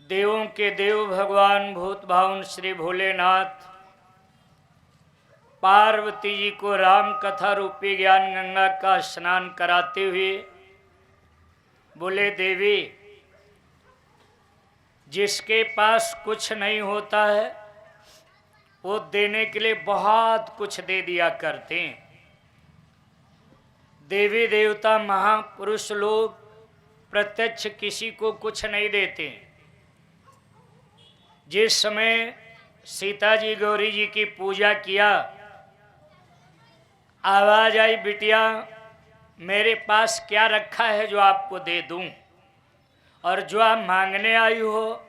देवों के देव भगवान भूत भावन श्री भोलेनाथ पार्वती जी को राम कथा रूपी ज्ञान गंगा का स्नान कराते हुए बोले, देवी जिसके पास कुछ नहीं होता है वो देने के लिए बहुत कुछ दे दिया करते हैं। देवी देवता महापुरुष लोग प्रत्यक्ष किसी को कुछ नहीं देते। जिस समय सीता जी गौरी जी की पूजा किया, आवाज आई, बिटिया मेरे पास क्या रखा है जो आपको दे दूं, और जो आप मांगने आई हो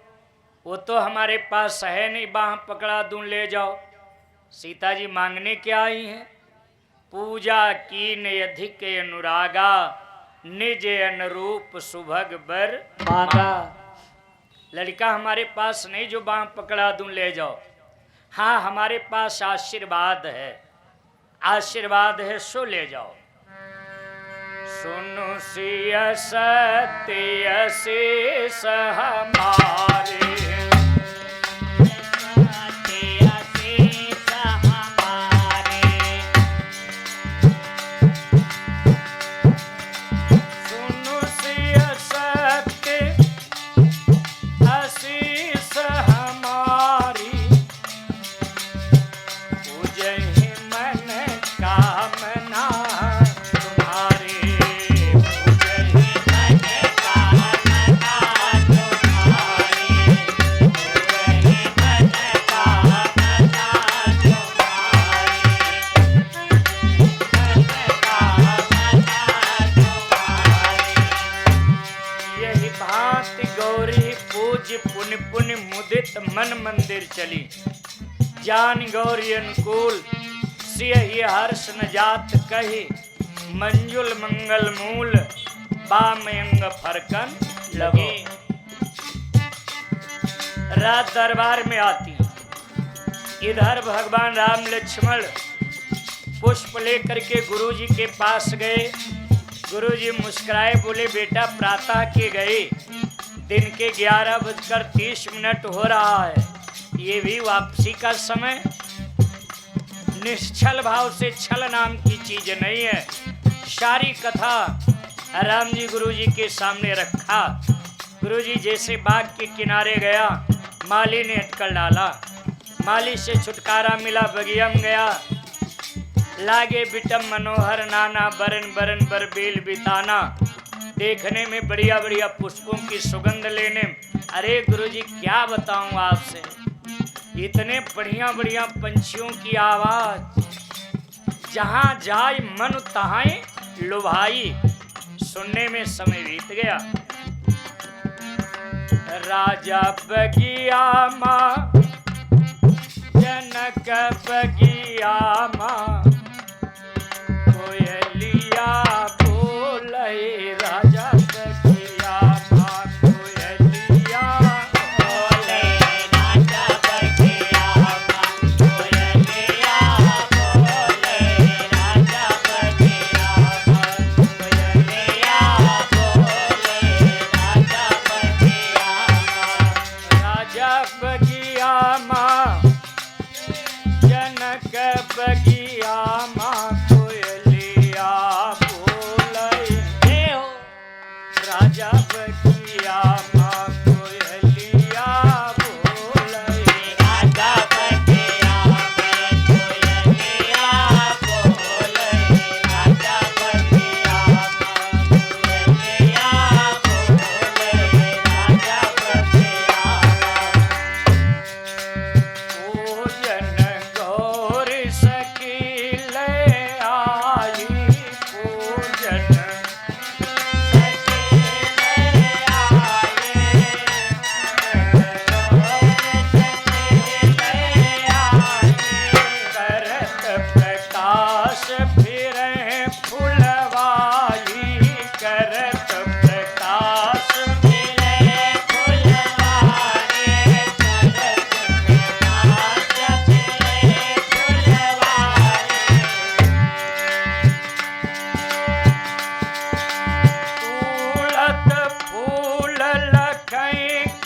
वो तो हमारे पास है नहीं, बाह पकड़ा दूं ले जाओ। सीता जी मांगने क्या आई हैं? पूजा की ने अधिक अनुरागा, निज अनुरूप सुभग बर मांगा। लड़का हमारे पास नहीं जो बाह पकड़ा दूं ले जाओ। हाँ, हमारे पास आशीर्वाद है, आशीर्वाद है सो ले जाओ। सुनु सिय सत्य शेष हमारे, मन मंदिर चली। जान गौरी अनुकूल सियहि हर्ष न जात कही, मंजुल मंगल मूल बामयंग फरकन लगे। रात दरबार में आती, इधर भगवान राम लक्ष्मण पुष्प लेकर के गुरुजी के पास गए। गुरुजी मुस्कुराए, बोले बेटा प्रातः के गए, दिन के 11:30 हो रहा है, ये भी वापसी का समय। निश्चल भाव से छल नाम की चीज नहीं है। सारी कथा राम जी गुरु जी के सामने रखा। गुरु जी जैसे बाग के किनारे गया, माली ने अटकल डाला, माली से छुटकारा मिला, बगिया में गया। लागे बिटम मनोहर नाना, बरन बरन बर बेल बिताना, देखने में बढ़िया बढ़िया पुष्पों की सुगंध लेने। अरे गुरुजी क्या बताऊं आपसे, इतने बढ़िया बढ़िया पंछियों की आवाज, जहां जाए मन तहाए लुभाई। सुनने में समय बीत गया। राजा बगिया माँ, जनक बगिया माँ, कोयलिया बोले राजा बगिया माँ, कोयलिया बोले राजा बगिया माँ, कोयलिया बोले राजा बगिया माँ, कोयलिया बोले राजा बगिया माँ। राजा बगिया माँ, जनक बगिया माँ, कोयलिया बोले राजा बगिया माँ, कोयलिया बोले राजा बगिया में, कोयलिया बोले राजा बगिया माँ, कोयलिया बोले राजा बगिया माँ। पूजन गौरी सखी ले आई, पूजन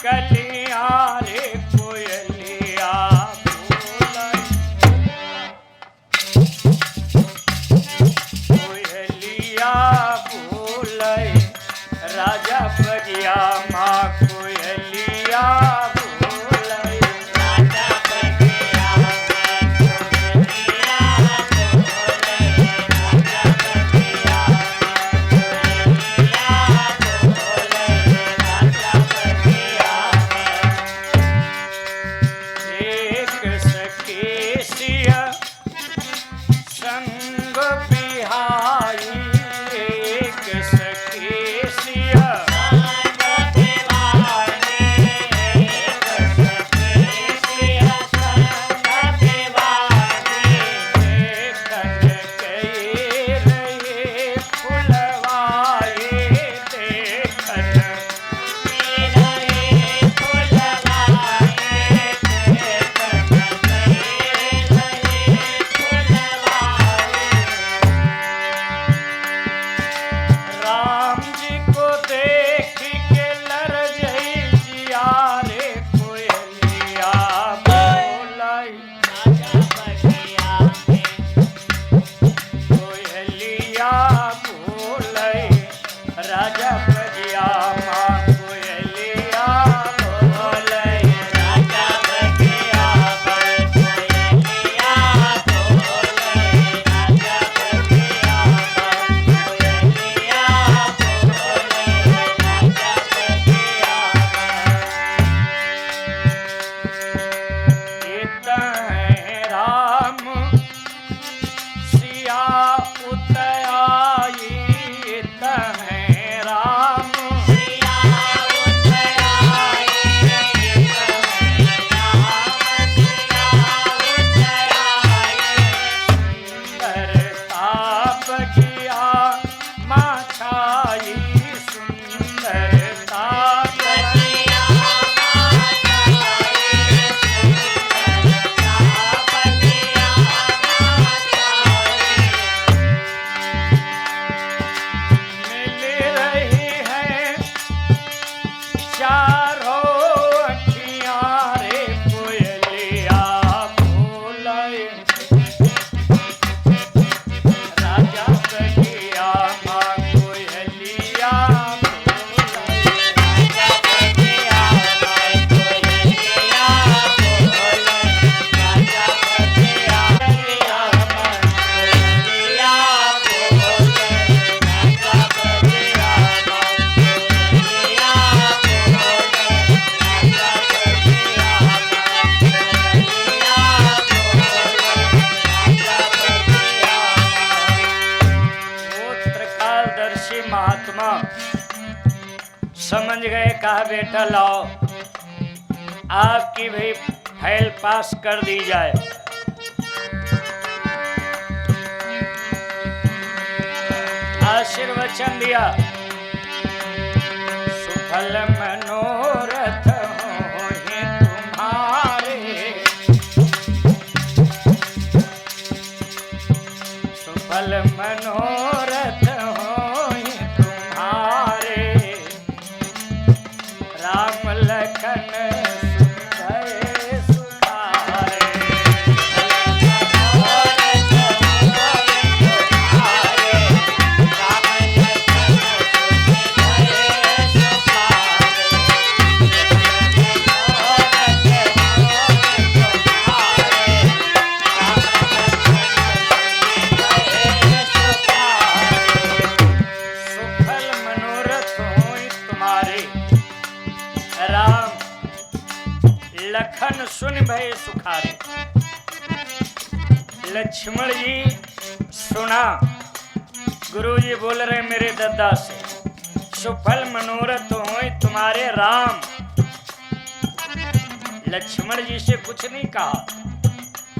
कलियां समझ गए, कहा बेटा लाओ आपकी भी फाइल पास कर दी जाए। आशीर्वचन दिया, सुफल मनोरथ होए तुम्हारे, सुफल मनोरथ होए तुम्हारे, राम लखन सुनय सुखारे। सुफल मनोरथ होए तुम्हारे, राम लखन सुन भय सुखारे। लक्ष्मण जी सुना, गुरु जी बोल रहे मेरे दद्दा से, सुफल मनोरथ होए तुम्हारे राम। लक्ष्मण जी से कुछ नहीं कहा,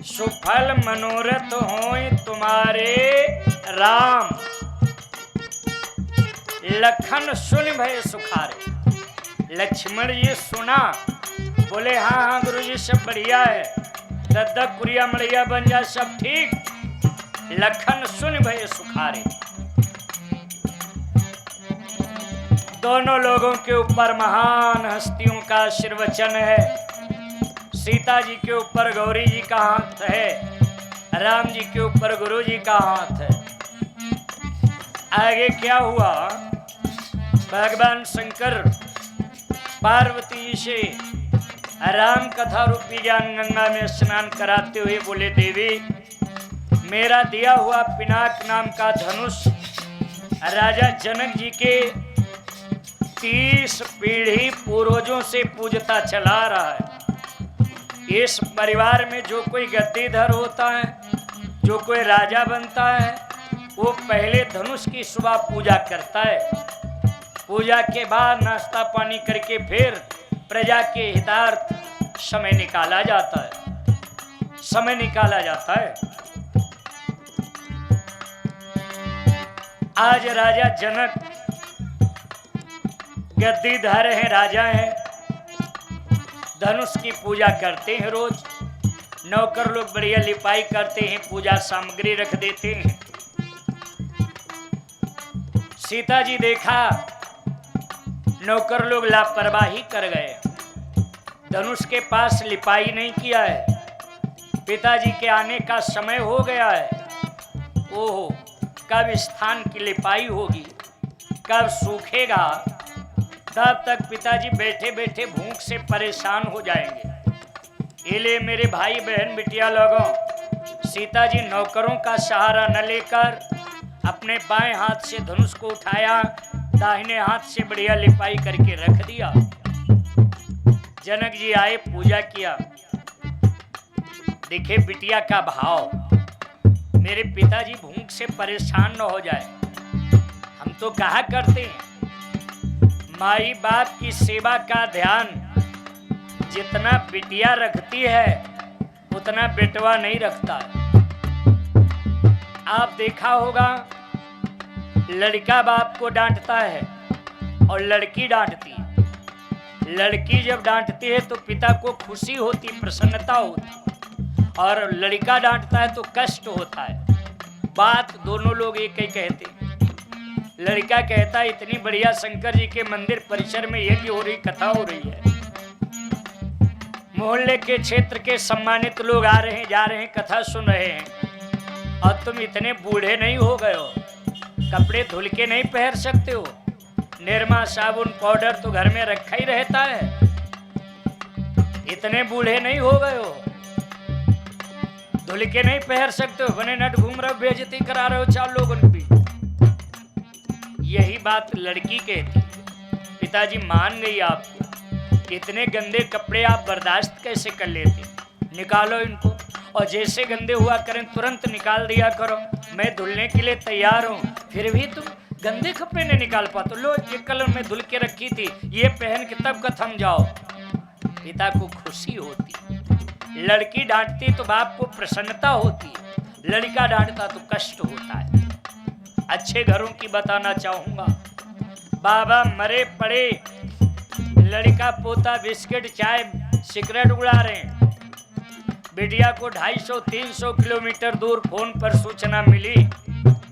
सुफल मनोरथ होए तुम्हारे राम, लखन सुन भय सुखारे। लक्ष्मण जी सुना, बोले हाँ हाँ गुरु जी सब बढ़िया है, दद्दा कुरिया मड़िया बन जा सब ठीक। लखन सुन भय सुखारे। दोनों लोगों के ऊपर महान हस्तियों का आशीर्वचन है। सीता जी के ऊपर गौरी जी का हाथ है, राम जी के ऊपर गुरु जी का हाथ है। आगे क्या हुआ, भगवान शंकर पार्वती जी से राम कथा रूपी ज्ञान गंगा में स्नान कराते हुए बोले, देवी मेरा दिया हुआ पिनाक नाम का धनुष राजा जनक जी के 30 पीढ़ी पूर्वजों से पूजता चला रहा है। इस परिवार में जो कोई गद्दीधर होता है, जो कोई राजा बनता है, वो पहले धनुष की सुबह पूजा करता है। पूजा के बाद नाश्ता पानी करके फिर प्रजा के हितार्थ समय निकाला जाता है, समय निकाला जाता है। आज राजा जनक गद्दीधर हैं, राजा हैं, धनुष की पूजा करते हैं रोज। नौकर लोग बढ़िया लिपाई करते हैं, पूजा सामग्री रख देते हैं। सीता जी देखा नौकर लोग लापरवाही कर गए, धनुष के पास लिपाई नहीं किया है। पिताजी के आने का समय हो गया है, ओहो कब स्थान की लिपाई होगी, कब सूखेगा, तब तक पिताजी बैठे बैठे भूख से परेशान हो जाएंगे। इले मेरे भाई बहन बिटिया लोगों, सीता जी नौकरों का सहारा न लेकर अपने बाएं हाथ से धनुष को उठाया, दाहिने हाथ से बढ़िया लिपाई करके रख दिया। जनक जी आए, पूजा किया। देखे बिटिया का भाव, मेरे पिताजी भूख से परेशान न हो जाए। हम तो कहा करते हैं माई बाप की सेवा का ध्यान जितना बिटिया रखती है उतना बेटवा नहीं रखता। आप देखा होगा लड़का बाप को डांटता है और लड़की डांटती है। लड़की जब डांटती है तो पिता को खुशी होती, प्रसन्नता होती, और लड़का डांटता है तो कष्ट होता है। बात दोनों लोग एक ही कहते हैं। लड़का कहता है इतनी बढ़िया शंकर जी के मंदिर परिसर में यज्ञ हो रही, कथा हो रही है, मोहल्ले के क्षेत्र के सम्मानित लोग आ रहे हैं, जा रहे हैं, कथा सुन रहे हैं, और तुम इतने बूढ़े नहीं हो गए हो, कपड़े धुल के नहीं पहन सकते हो, निरमा साबुन पाउडर तो घर में रखा ही रहता है, इतने बूढ़े नहीं हो गए हो, धुल के नहीं पहन सकते हो, बने नट घूम रहे हो, बेइज्जती करा रहे हो 4 लोगों की। यही बात लड़की कहती। पिताजी मान गई आपको, इतने गंदे कपड़े आप बर्दाश्त कैसे कर लेते, निकालो इनको, और जैसे गंदे हुआ करें तुरंत निकाल दिया करो, मैं धुलने के लिए तैयार हूँ, फिर भी तुम गंदे कपड़े नहीं निकाल पाते। लो ये कलर में धुल के रखी थी, ये पहन के तब का थम जाओ। पिता को खुशी होती, लड़की डांटती तो बाप को प्रसन्नता होती, लड़का डांटता तो कष्ट होता है। अच्छे घरों की बताना चाहूंगा, बाबा मरे पड़े, लड़का पोता बिस्किट चाय सिगरेट उड़ा रहे हैं, बिटिया को 250-300 किलोमीटर दूर फोन पर सूचना मिली,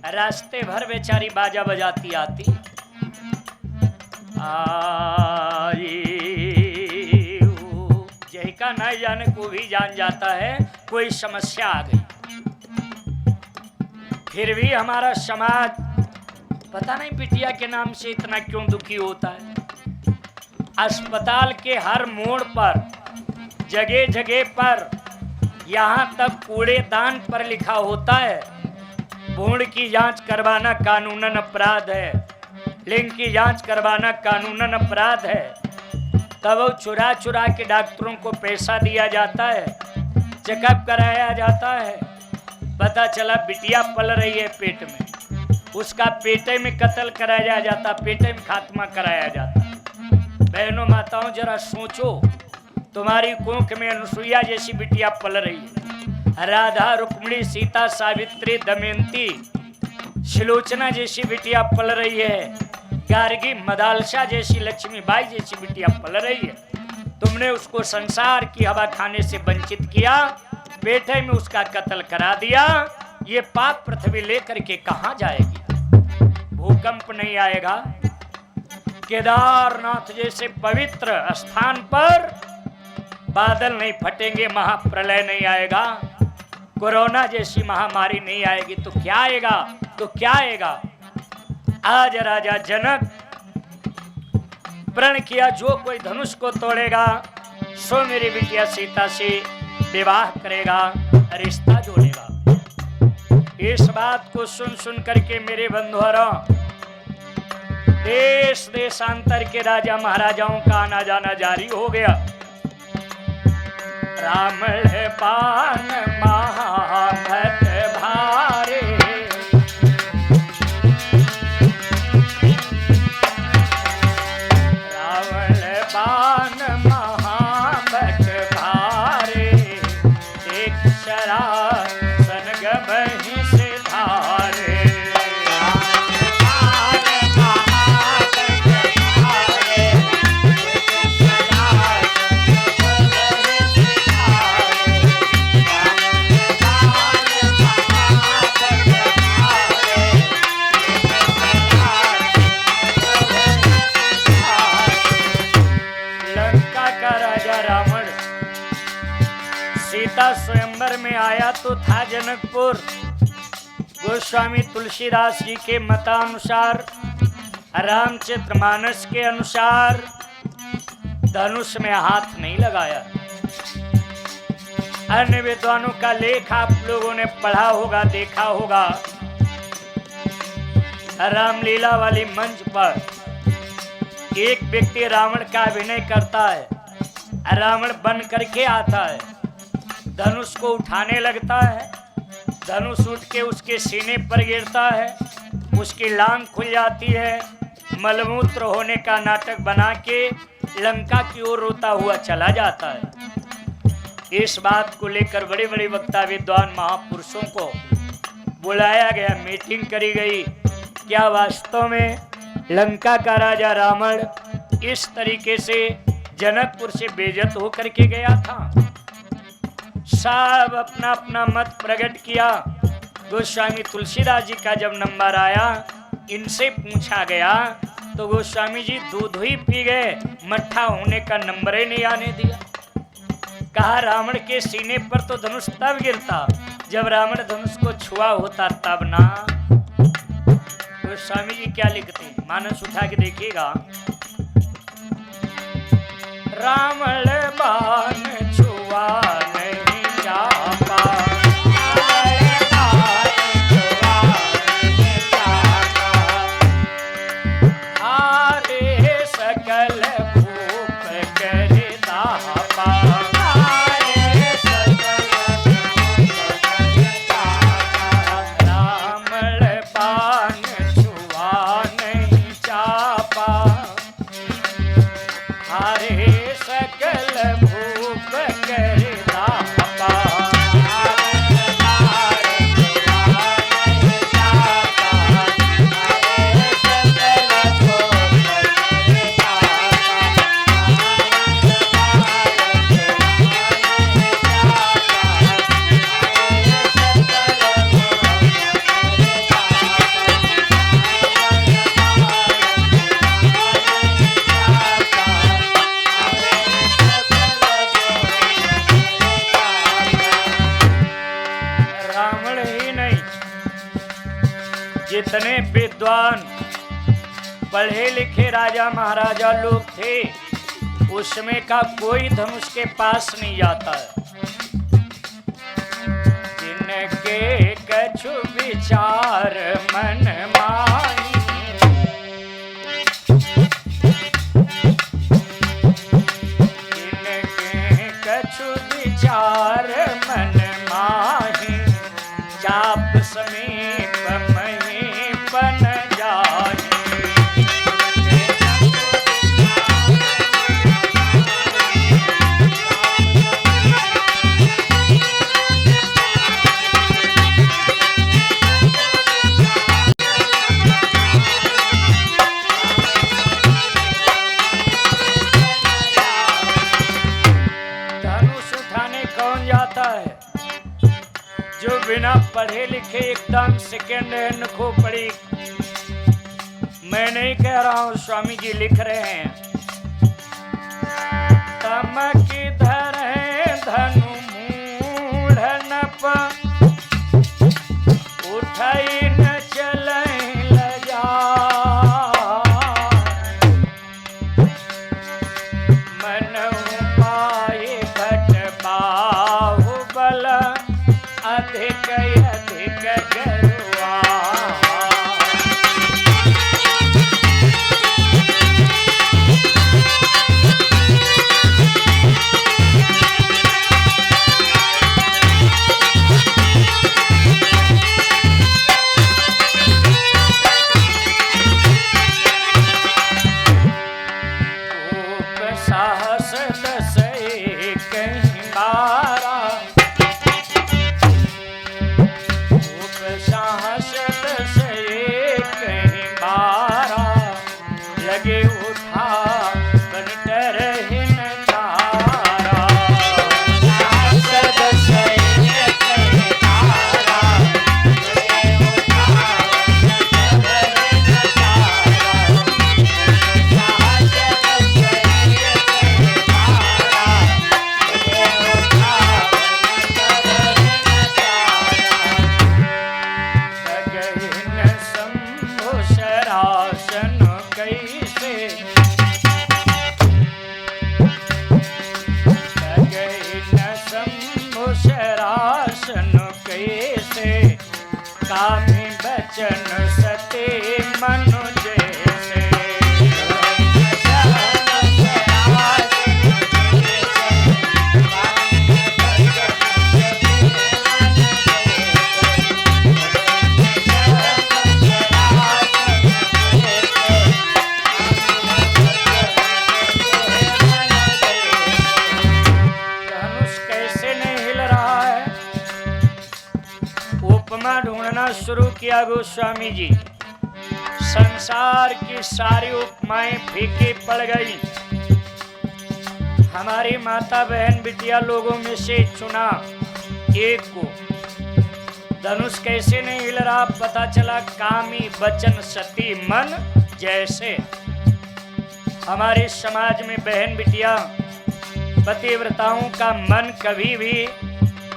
रास्ते भर बेचारी बाजा बजाती आती, यही का नहीं जाने को भी जान जाता है कोई समस्या आ गई। फिर भी हमारा समाज पता नहीं बिटिया के नाम से इतना क्यों दुखी होता है। अस्पताल के हर मोड़ पर, जगह जगह पर, यहाँ तक कूड़ेदान पर लिखा होता है भ्रूण की जांच करवाना कानूनन अपराध है, लिंग की जांच करवाना कानूनन अपराध है। तब वो चुरा चुरा के डॉक्टरों को पैसा दिया जाता है, चेकअप कराया जाता है, पता चला बिटिया पल रही है पेट में, उसका पेटे में कत्ल कराया जाता, पेटे में खात्मा कराया जाता। बहनों माताओं जरा सोचो, तुम्हारी कोख में अनुसुईया जैसी बिटिया पल रही है, राधा रुक्मिणी सीता सावित्री दमयंती शिलोचना जैसी बिटिया पल रही है, गार्गी मदालसा जैसी लक्ष्मीबाई जैसी बिटिया पल रही है। तुमने उसको संसार की हवा खाने से वंचित किया, पेटे में उसका कत्ल करा दिया। ये पाप पृथ्वी लेकर के कहां जाएगी? भूकंप नहीं आएगा, केदारनाथ जैसे पवित्र स्थान पर बादल नहीं फटेंगे, महाप्रलय नहीं आएगा, कोरोना जैसी महामारी नहीं आएगी, तो क्या आएगा? तो क्या आएगा? आज राजा जनक प्रण किया, जो कोई धनुष को तोड़ेगा सो मेरी बिटिया सीता से विवाह करेगा, रिश्ता जोड़ेगा। इस बात को सुन सुन करके मेरे बंधुओं, देश देशांतर के राजा महाराजाओं का आना जाना जारी हो गया। रामण पान महाभट भारे, रावण पान महाभट भारे, एक शरासन गमहि से धारे। सीता स्वयंवर में आया तो था जनकपुर। गोस्वामी तुलसीदास जी के मतानुसार रामचरितमानस के अनुसार धनुष में हाथ नहीं लगाया। अन्य विद्वानों का लेख आप लोगों ने पढ़ा होगा, देखा होगा। रामलीला वाली मंच पर एक व्यक्ति रावण का अभिनय करता है, रावण बन करके आता है, धनुष को उठाने लगता है, धनुष उठ के उसके सीने पर गिरता है, उसकी लांग खुल जाती है, मलमूत्र होने का नाटक बना के लंका की ओर रोता हुआ चला जाता है। इस बात को लेकर बड़े बड़े वक्ता विद्वान महापुरुषों को बुलाया गया, मीटिंग करी गई। क्या वास्तव में लंका का राजा रावण इस तरीके से जनकपुर से बेइज्जत होकर के गया था? सब अपना अपना मत प्रकट किया। गोस्वामी तुलसीदास जी का जब नंबर आया, इनसे पूछा गया तो गोस्वामी जी दूध ही पी गए, मट्ठा होने का नंबर ही नहीं आने दिया। कहा रावण के सीने पर तो धनुष तब गिरता जब रावण धनुष को छुआ होता, तब ना। गोस्वामी जी क्या लिखते हैं, मानस उठा के देखिएगा। रावण बाण छुआ नहीं जापा, सकल भूप कर दापा, रावण बाण छुआ नहीं चापा, हरे सकल भूप कर दापा। जितने विद्वान पढ़े लिखे राजा महाराजा लोग थे, उसमें का कोई धनुष के पास नहीं जाता है। जिनके कछु विचार मन माही, जिनके कछु विचार मन माही, चाप समीप बन जाए। धनुष उठाने कौन जाता है? जो बिना पढ़े लिखे एकदम सेकेंड हैंड खोपड़ी, मैं नहीं कह रहा हूं, स्वामी जी लिख रहे हैं। तमक धरे धनु मूढ़नप, उठाई न चले लजा, मनहु पाए भट बाहुबल, अधिक अधिक गरुआ। साहस आसन कैसे, कामी बचन सते मन जैसे। ढूंढना शुरू किया गोस्वामी जी। संसार की सारी उपमाएं फीकी पड़ गई। हमारी माता बहन बिटिया लोगों में से चुना एक को। धनुष कैसे नहीं हिल रहा, पता चला कामी वचन सती मन जैसे। हमारे समाज में बहन बिटिया पतिव्रताओं का मन कभी भी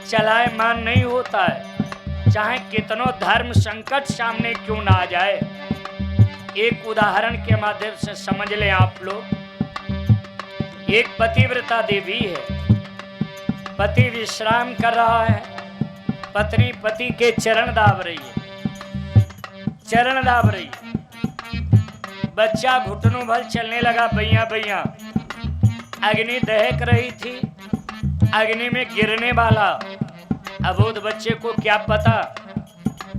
चलायमान नहीं होता है, चाहे कितनों धर्म संकट सामने क्यों ना आ जाए। एक उदाहरण के माध्यम से समझ लें आप लोग। एक पतिव्रता देवी है, पति विश्राम कर रहा है, पत्नी पति के चरण दाब रही है, चरण दाब रही है। बच्चा घुटनों भर चलने लगा, भैया भैया। अग्नि दहक रही थी, अग्नि में गिरने वाला। अबोध बच्चे को क्या पता,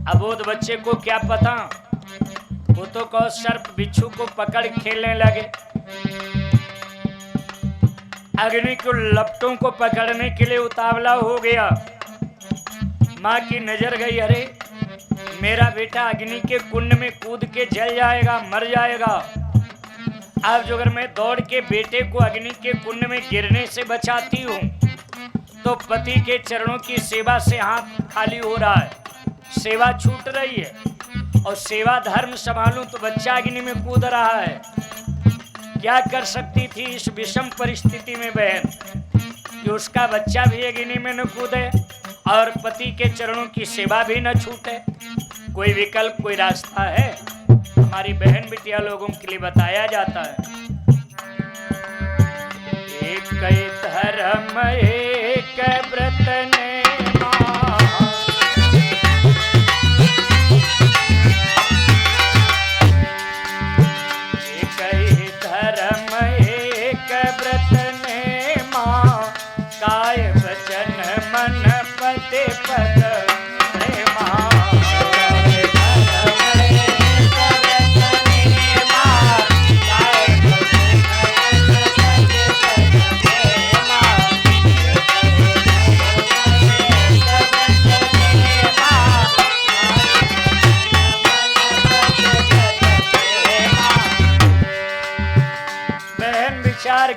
अबोध बच्चे को क्या पता। वो तो कहो सर्प बिच्छू को पकड़ खेलने लगे। अग्नि को लपटों को पकड़ने के लिए उतावला हो गया। माँ की नजर गई, अरे मेरा बेटा अग्नि के कुंड में कूद के जल जाएगा, मर जाएगा। अब जो अगर मैं दौड़ के बेटे को अग्नि के कुंड में गिरने से बचाती हूँ तो पति के चरणों की सेवा से हाथ खाली हो रहा है, सेवा छूट रही है। और सेवा धर्म संभालूं तो बच्चा अग्नि में कूद रहा है। क्या कर सकती थी इस विषम परिस्थिति में बहन, कि उसका बच्चा भी अग्नि में न कूदे और पति के चरणों की सेवा भी न छूटे। कोई विकल्प, कोई रास्ता है? हमारी बहन बिटिया लोगों के लिए बताया जाता है। एक धर्म एक व्रत ने एक धर्म एक व्रत ने माँ, काय वचन मन पते पद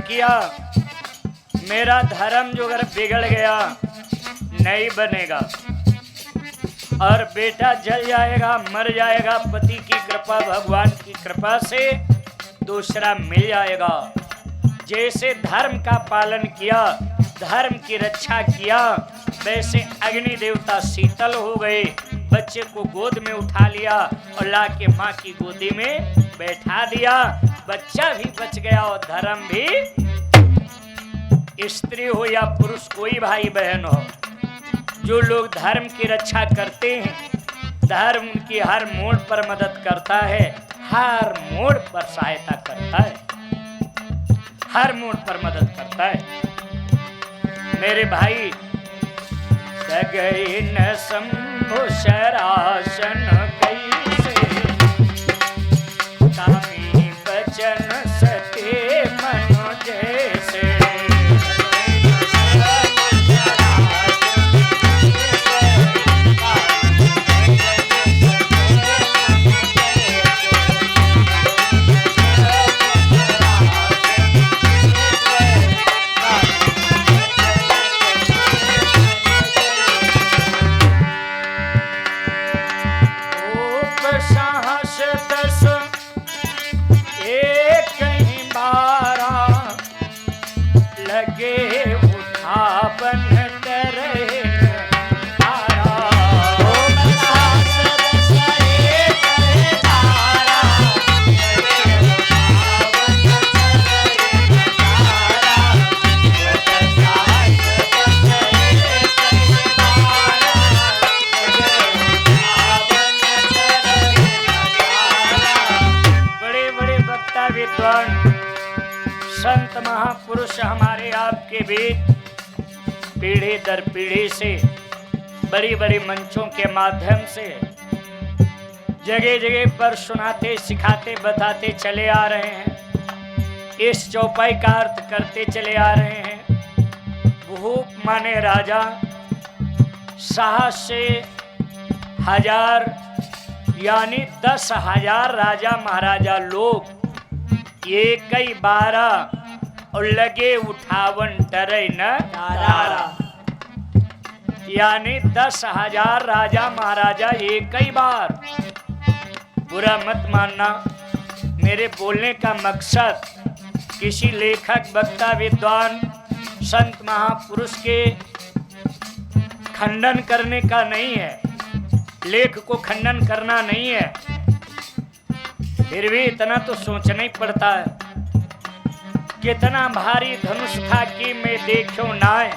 किया। मेरा धर्म जो अगर बिगड़ गया नहीं बनेगा और बेटा जल जाएगा, मर जाएगा, पति की कृपा भगवान की कृपा से दूसरा मिल जाएगा। जैसे धर्म का पालन किया, धर्म की रक्षा किया, वैसे अग्नि देवता शीतल हो गए, बच्चे को गोद में उठा लिया और लाके माँ की गोदी में बैठा दिया। बच्चा भी बच गया और धर्म भी। स्त्री हो या पुरुष, कोई भाई बहन हो, जो लोग धर्म की रक्षा करते हैं, धर्म उनकी हर मोड़ पर मदद करता है, हर मोड़ पर सहायता करता है, हर मोड़ पर मदद करता है। मेरे भाई, गई न शंभु शरासन कैसे, कामी बचन सते मन जैसे। के बीच पीढ़ी दर पीढ़ी से बड़ी बड़ी मंचों के माध्यम से जगह जगह पर सुनाते सिखाते बताते चले आ रहे हैं। इस चौपाई का अर्थ करते चले आ रहे हैं। भूप माने राजा, साहस से हजार यानी 10,000 राजा महाराजा लोग एक ही 12 और लगे उठावन डरे न तारा, यानी 10,000 राजा महाराजा एक ही बार। बुरा मत मानना, मेरे बोलने का मकसद किसी लेखक वक्ता विद्वान संत महापुरुष के खंडन करने का नहीं है, लेख को खंडन करना नहीं है। फिर भी इतना तो सोचना ही पड़ता है, कितना भारी धनुष था कि मैं देखो नाय,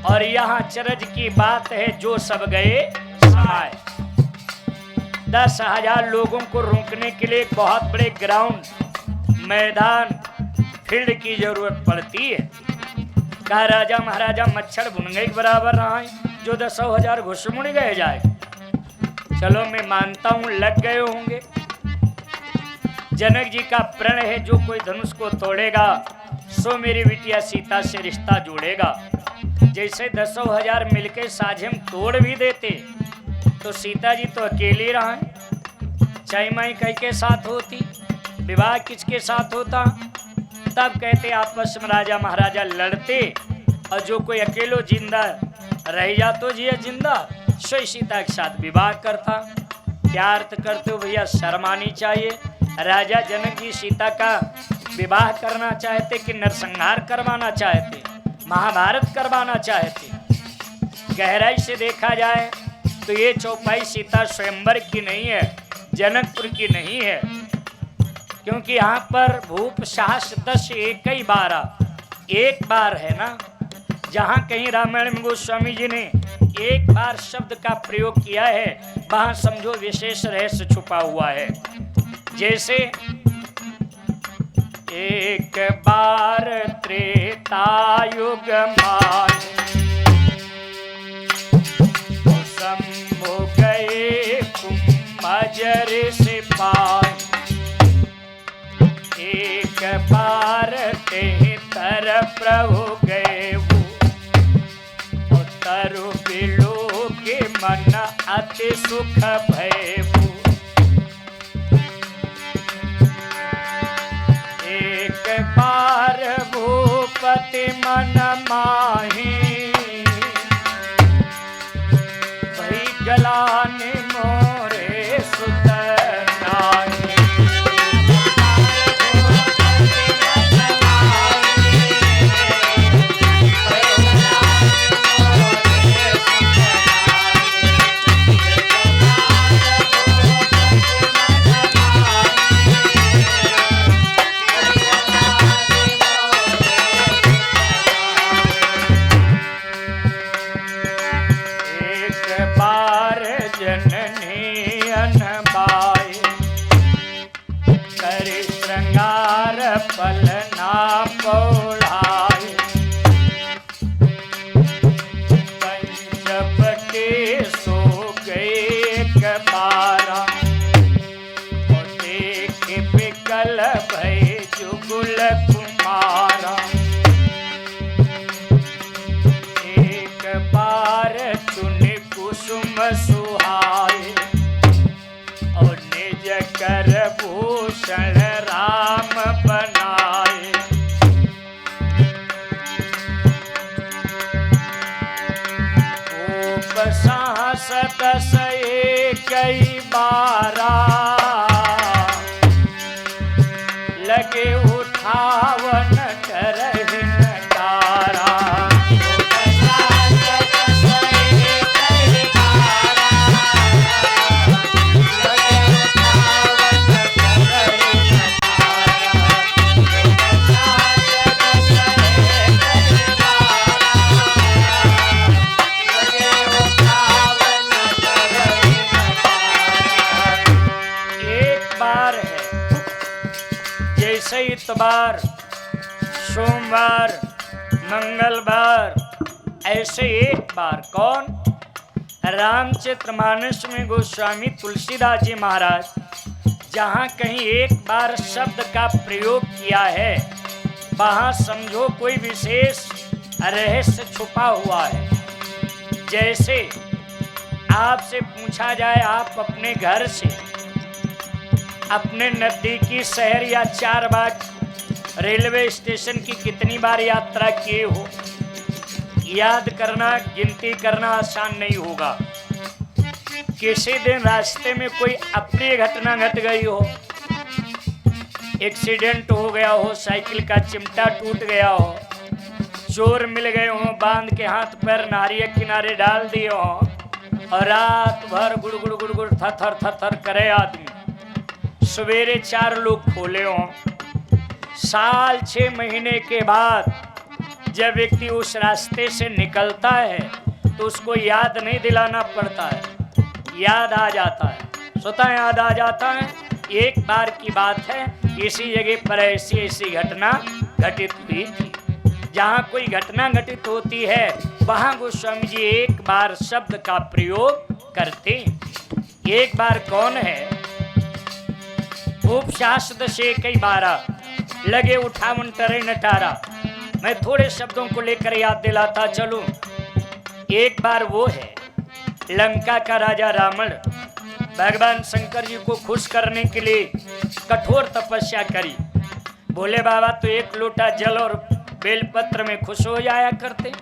और यहाँ चरज की बात है जो सब गए समाए। 10,000 लोगों को रोकने के लिए बहुत बड़े ग्राउंड मैदान फील्ड की जरूरत पड़ती है। कहा राजा महाराजा मच्छर भुनगे के बराबर रहा है, जो 10,000 घुस मुड़ गए जाए। चलो मैं मानता हूं लग गए होंगे। जनक जी का प्रण है, जो कोई धनुष को तोड़ेगा सो मेरी बिटिया सीता से रिश्ता जोड़ेगा। जैसे 10,000 मिलके साझे हम तोड़ भी देते तो सीता जी तो अकेली रहा, चाई माई कई के साथ होती, विवाह किसके साथ होता। तब कहते आपस में राजा महाराजा लड़ते, और जो कोई अकेलो जिंदा रह जा तो जिया जिंदा, सोई सीता के साथ विवाह करता। प्यार तो करते हो भैया, शर्मानी चाहिए। राजा जनक जी सीता का विवाह करना चाहते कि नरसंहार करवाना चाहते, महाभारत करवाना चाहते। गहराई से देखा जाए तो ये चौपाई सीता स्वयंवर की नहीं है, जनकपुर की नहीं है, क्योंकि यहाँ पर भूप साहस 10 एक ही 12 एक बार है ना। जहाँ कहीं रामायण में गोस्वामी जी ने एक बार शब्द का प्रयोग किया है, वहाँ समझो विशेष रहस्य छुपा हुआ है। जैसे एक बार त्रेता युग मान शंभु गए कुंभजर से पाए, एक बार ते तर प्रभु गए वो तरु बिलो के मन अति सुख भय वो। एक बार भूपति मन माही भई गलान मोरे सुत नाही। पलना पौड़ाए पंचपटे सो गए कबारा, और देख बिकल भय जुगुल कुमारा। एक बार चुन कुसुम सुहाए, और निज कर भूषण राम बनाए। खूब सांसत से कई बारा, लगे उठावन करहिन तारा। इतवार, सोमवार, मंगलवार ऐसे एक बार कौन रामचरितमानस में गोस्वामी तुलसीदास जी महाराज जहाँ कहीं एक बार शब्द का प्रयोग किया है वहाँ समझो कोई विशेष रहस्य छुपा हुआ है। जैसे आपसे पूछा जाए आप अपने घर से अपने नजदीकी शहर या 4 बाग रेलवे स्टेशन की कितनी बार यात्रा किए हो, याद करना गिनती करना आसान नहीं होगा। किसी दिन रास्ते में कोई अप्रिय घटना घट गई हो, एक्सीडेंट हो गया हो, साइकिल का चिमटा टूट गया हो, चोर मिल गए हो, बांध के हाथ पैर नारियल किनारे डाल दिए हो और रात भर गुड़गुड़ गुड़गुड़ थर थर करे आदमी, सवेरे 4 लोग खोले हो। साल 6 महीने के बाद जब व्यक्ति उस रास्ते से निकलता है तो उसको याद नहीं दिलाना पड़ता है, याद आ जाता है, स्वतः याद आ जाता है। एक बार की बात है, इसी जगह पर ऐसी घटना घटित हुई थी। जहाँ कोई घटना घटित होती है वहाँ गोस्वामी जी एक बार शब्द का प्रयोग करते। एक बार कौन है, उपशास्त्र से कई 12 लगे 58 टरे नटारा। मैं थोड़े शब्दों को लेकर याद दिलाता चलूं। एक बार वो है लंका का राजा रावण भगवान शंकर जी को खुश करने के लिए कठोर तपस्या करी। भोले बाबा तो 1 लोटा जल और बेलपत्र में खुश हो जाया करते,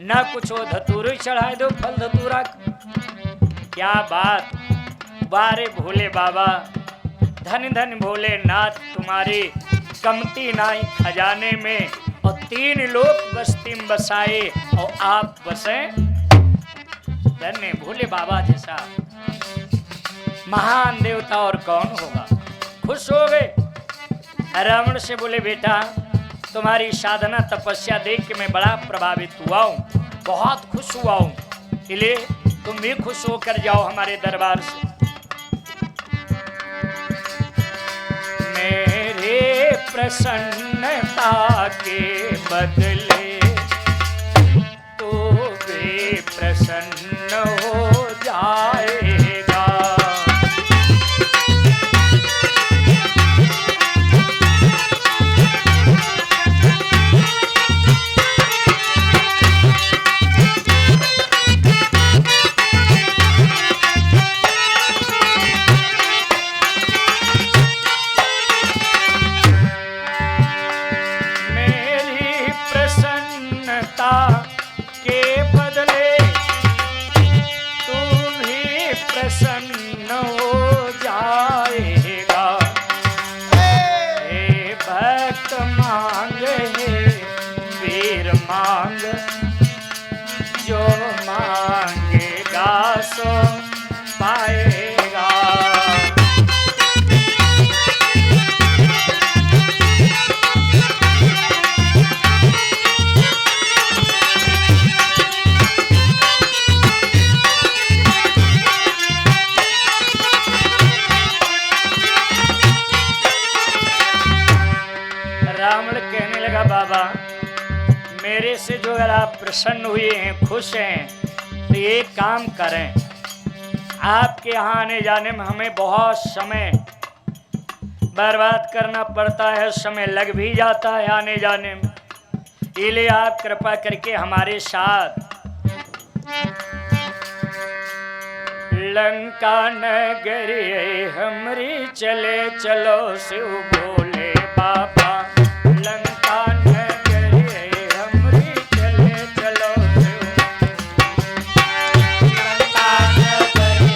ना कुछ हो धतूरे चढ़ाए दो फल धतूरा। क्या बात, बारे भोले बाबा, धन धन भोलेनाथ तुम्हारे कमती नाई खजाने में, और 3 लोग बस्ती में बसाए और आप बसे। धन्य भोले बाबा जैसा महान देवता और कौन होगा। खुश हो गए। रावण से बोले बेटा तुम्हारी साधना तपस्या देख के मैं बड़ा प्रभावित हुआ हूँ, बहुत खुश हुआ हूँ, इसलिए तुम भी खुश होकर जाओ हमारे दरबार से। मेरे प्रसन्नता के बदले तो भी प्रसन्न हो जाएगा। के बदले तू भी प्रसन्न हो जाएगा। हे भक्त मांगे वीर मांग, जो मांगेगा सो पाएगा। रावण कहने लगा बाबा मेरे से जो अगर आप प्रसन्न हुए हैं, खुश हैं, तो एक काम करें, आपके यहाँ आने जाने में हमें बहुत समय बर्बाद करना पड़ता है, समय लग भी जाता है आने जाने में, इसलिए आप कृपा करके हमारे साथ लंका नगरी हमरी चले चलो शिव भोले बाबा। लंका नगरी हमरी चले चलो शिव, लंका नगरी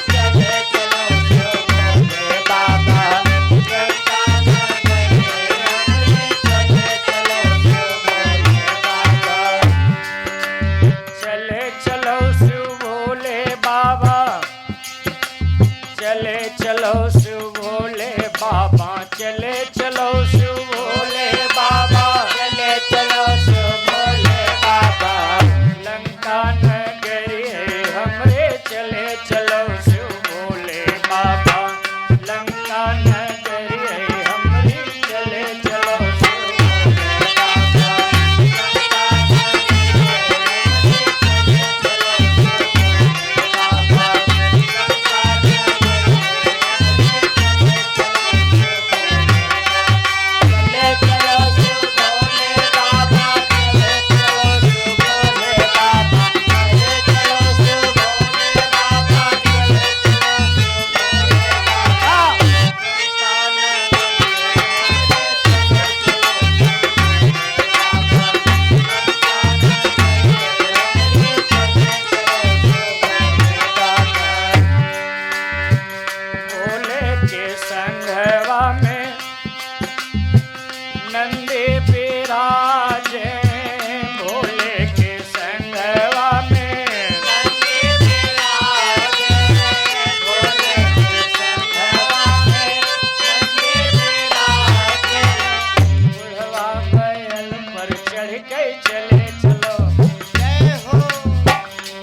चले चलो शिव भोले बाबा। लंका नगरी चले चलो शिव भोले बाबा। चले चलो शिव भोले बाबा, चले चलो शिव भोले बाबा, चले चलो के चले चलो, जय हो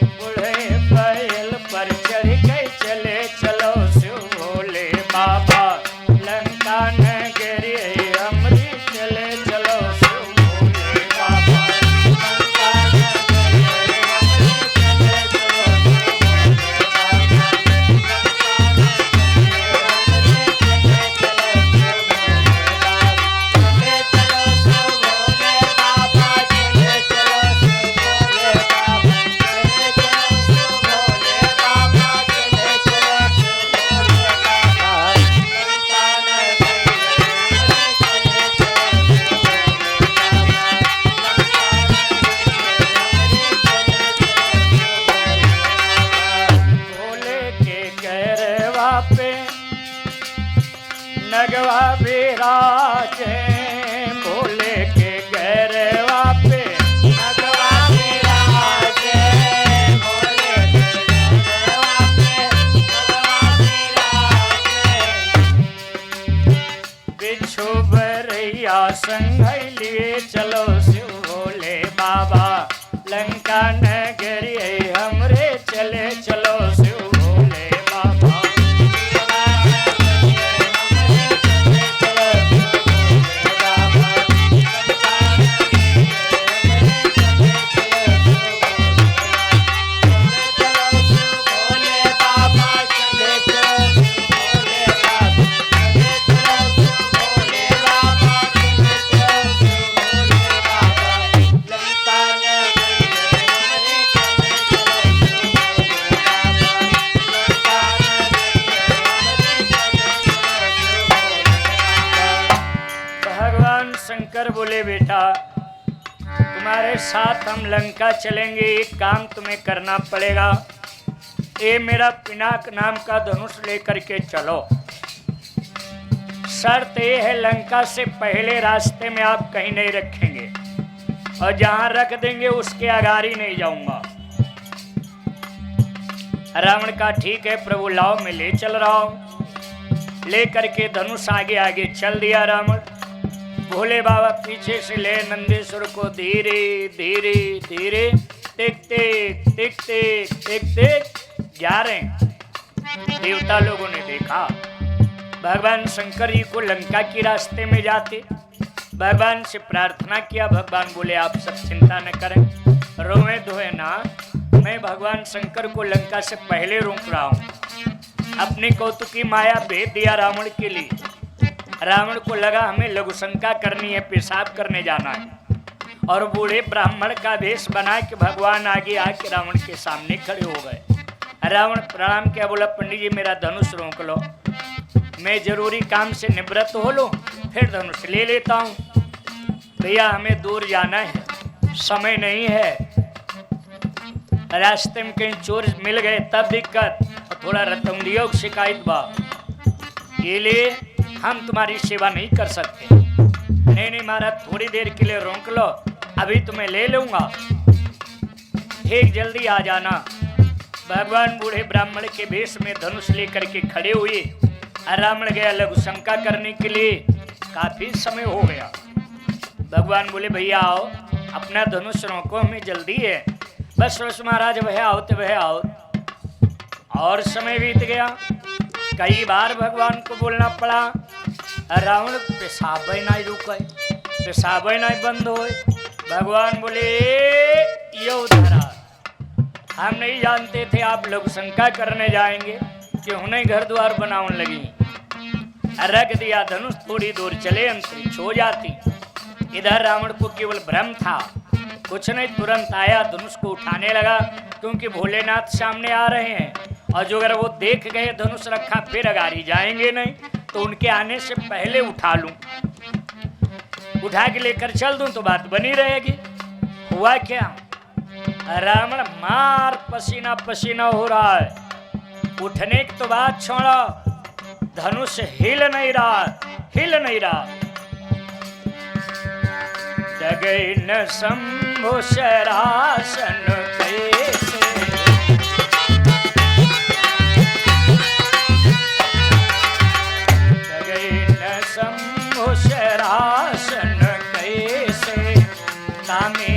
बूढ़े बैल पर चढ़ के चले चलो, शिव भोले बाबा लंका नगरी हमरी चले चलो, शिव भोले बाबा लंका नगरी हमरी चले चलो, भोले के गैरवा पे नगवा विराजे, भोले के गैरवा पे नगवा विराजे, भोले के गैरवा पे नगवा विराजे, बिच्छू बरैया संग लिए चलो, शिव भोले बाबा लंका नगरी हमरे चले चलो, शिव भोले बाबा भगवान शंकर बोले बेटा तुम्हारे साथ हम लंका चलेंगे, एक काम तुम्हें करना पड़ेगा, ये मेरा पिनाक नाम का धनुष लेकर के चलो। शर्त ये है लंका से पहले रास्ते में आप कहीं नहीं रखेंगे, और जहां रख देंगे उसके अगारी नहीं जाऊंगा। रावण का ठीक है प्रभु, लाओ मैं ले चल रहा हूं। ले करके धनुष आगे आगे चल दिया रावण। भोले बाबा पीछे से ले नंदीश्वर को धीरे धीरे धीरे देखते देखते देखते जा रहे हैं। देवता लोगों ने देखा भगवान शंकर जी को लंका के रास्ते में जाते, भगवान से प्रार्थना किया। भगवान बोले आप सब चिंता न करें, रोए धोए ना, मैं भगवान शंकर को लंका से पहले रोक रहा हूँ। अपनी कौतुकी माया भेज दिया रावण के लिए। रावण को लगा हमें लघु शंका करनी है, पेशाब करने जाना है, और बूढ़े ब्राह्मण का वेश बना के भगवान आगे आके रावण के सामने खड़े हो गए। रावण प्रणाम किया, बोला पंडित जी मेरा धनुष रोक लो, मैं जरूरी काम से निवृत्त हो लो, फिर धनुष ले लेता हूँ। भैया हमें दूर जाना है, समय नहीं है, रास्ते में कहीं चोर मिल गए तब दिक्कत, और थोड़ा रतौंदियों की शिकायत बा, ये लिए हम तुम्हारी सेवा नहीं कर सकते। नहीं नहीं महाराज थोड़ी देर के लिए रोक लो, अभी तुम्हें ले लूंगा, ठीक जल्दी आ जाना। भगवान बूढ़े ब्राह्मण के वेश में धनुष लेकर के खड़े हुए। रावण गया लघु शंका करने के लिए, काफी समय हो गया। भगवान बोले भैया आओ, अपना धनुष रोको, हमें जल्दी है। बस बस महाराज वह आओ तो वह आओ। और समय बीत गया, कई बार भगवान को बोलना पड़ा। रावण पेशाब नहीं रुके, पेशाब नहीं बंद होए। भगवान बोले यो धरा, हम नहीं जानते थे आप लोग शंका करने जाएंगे कि उन्हें घर द्वार बनाने लगी। रख दिया धनुष, थोड़ी दूर चले अंतरिक्ष हो जाती। इधर रावण को केवल भ्रम था, कुछ नहीं, तुरंत आया धनुष को उठाने लगा, क्योंकि भोलेनाथ सामने आ रहे हैं, और जो अगर वो देख गए धनुष रखा फिर अगारी जाएंगे नहीं, तो उनके आने से पहले उठा लूं, उठा के लेकर चल दूं तो बात बनी रहेगी। हुआ क्या, रावण मार पसीना पसीना हो रहा है, उठने की तो बात छोड़ो, धनुष हिल नहीं रहा, हिल नहीं रहा। जगै न शंभु शरासन कैसे, जगै न शंभु शरासन कैसे, तामे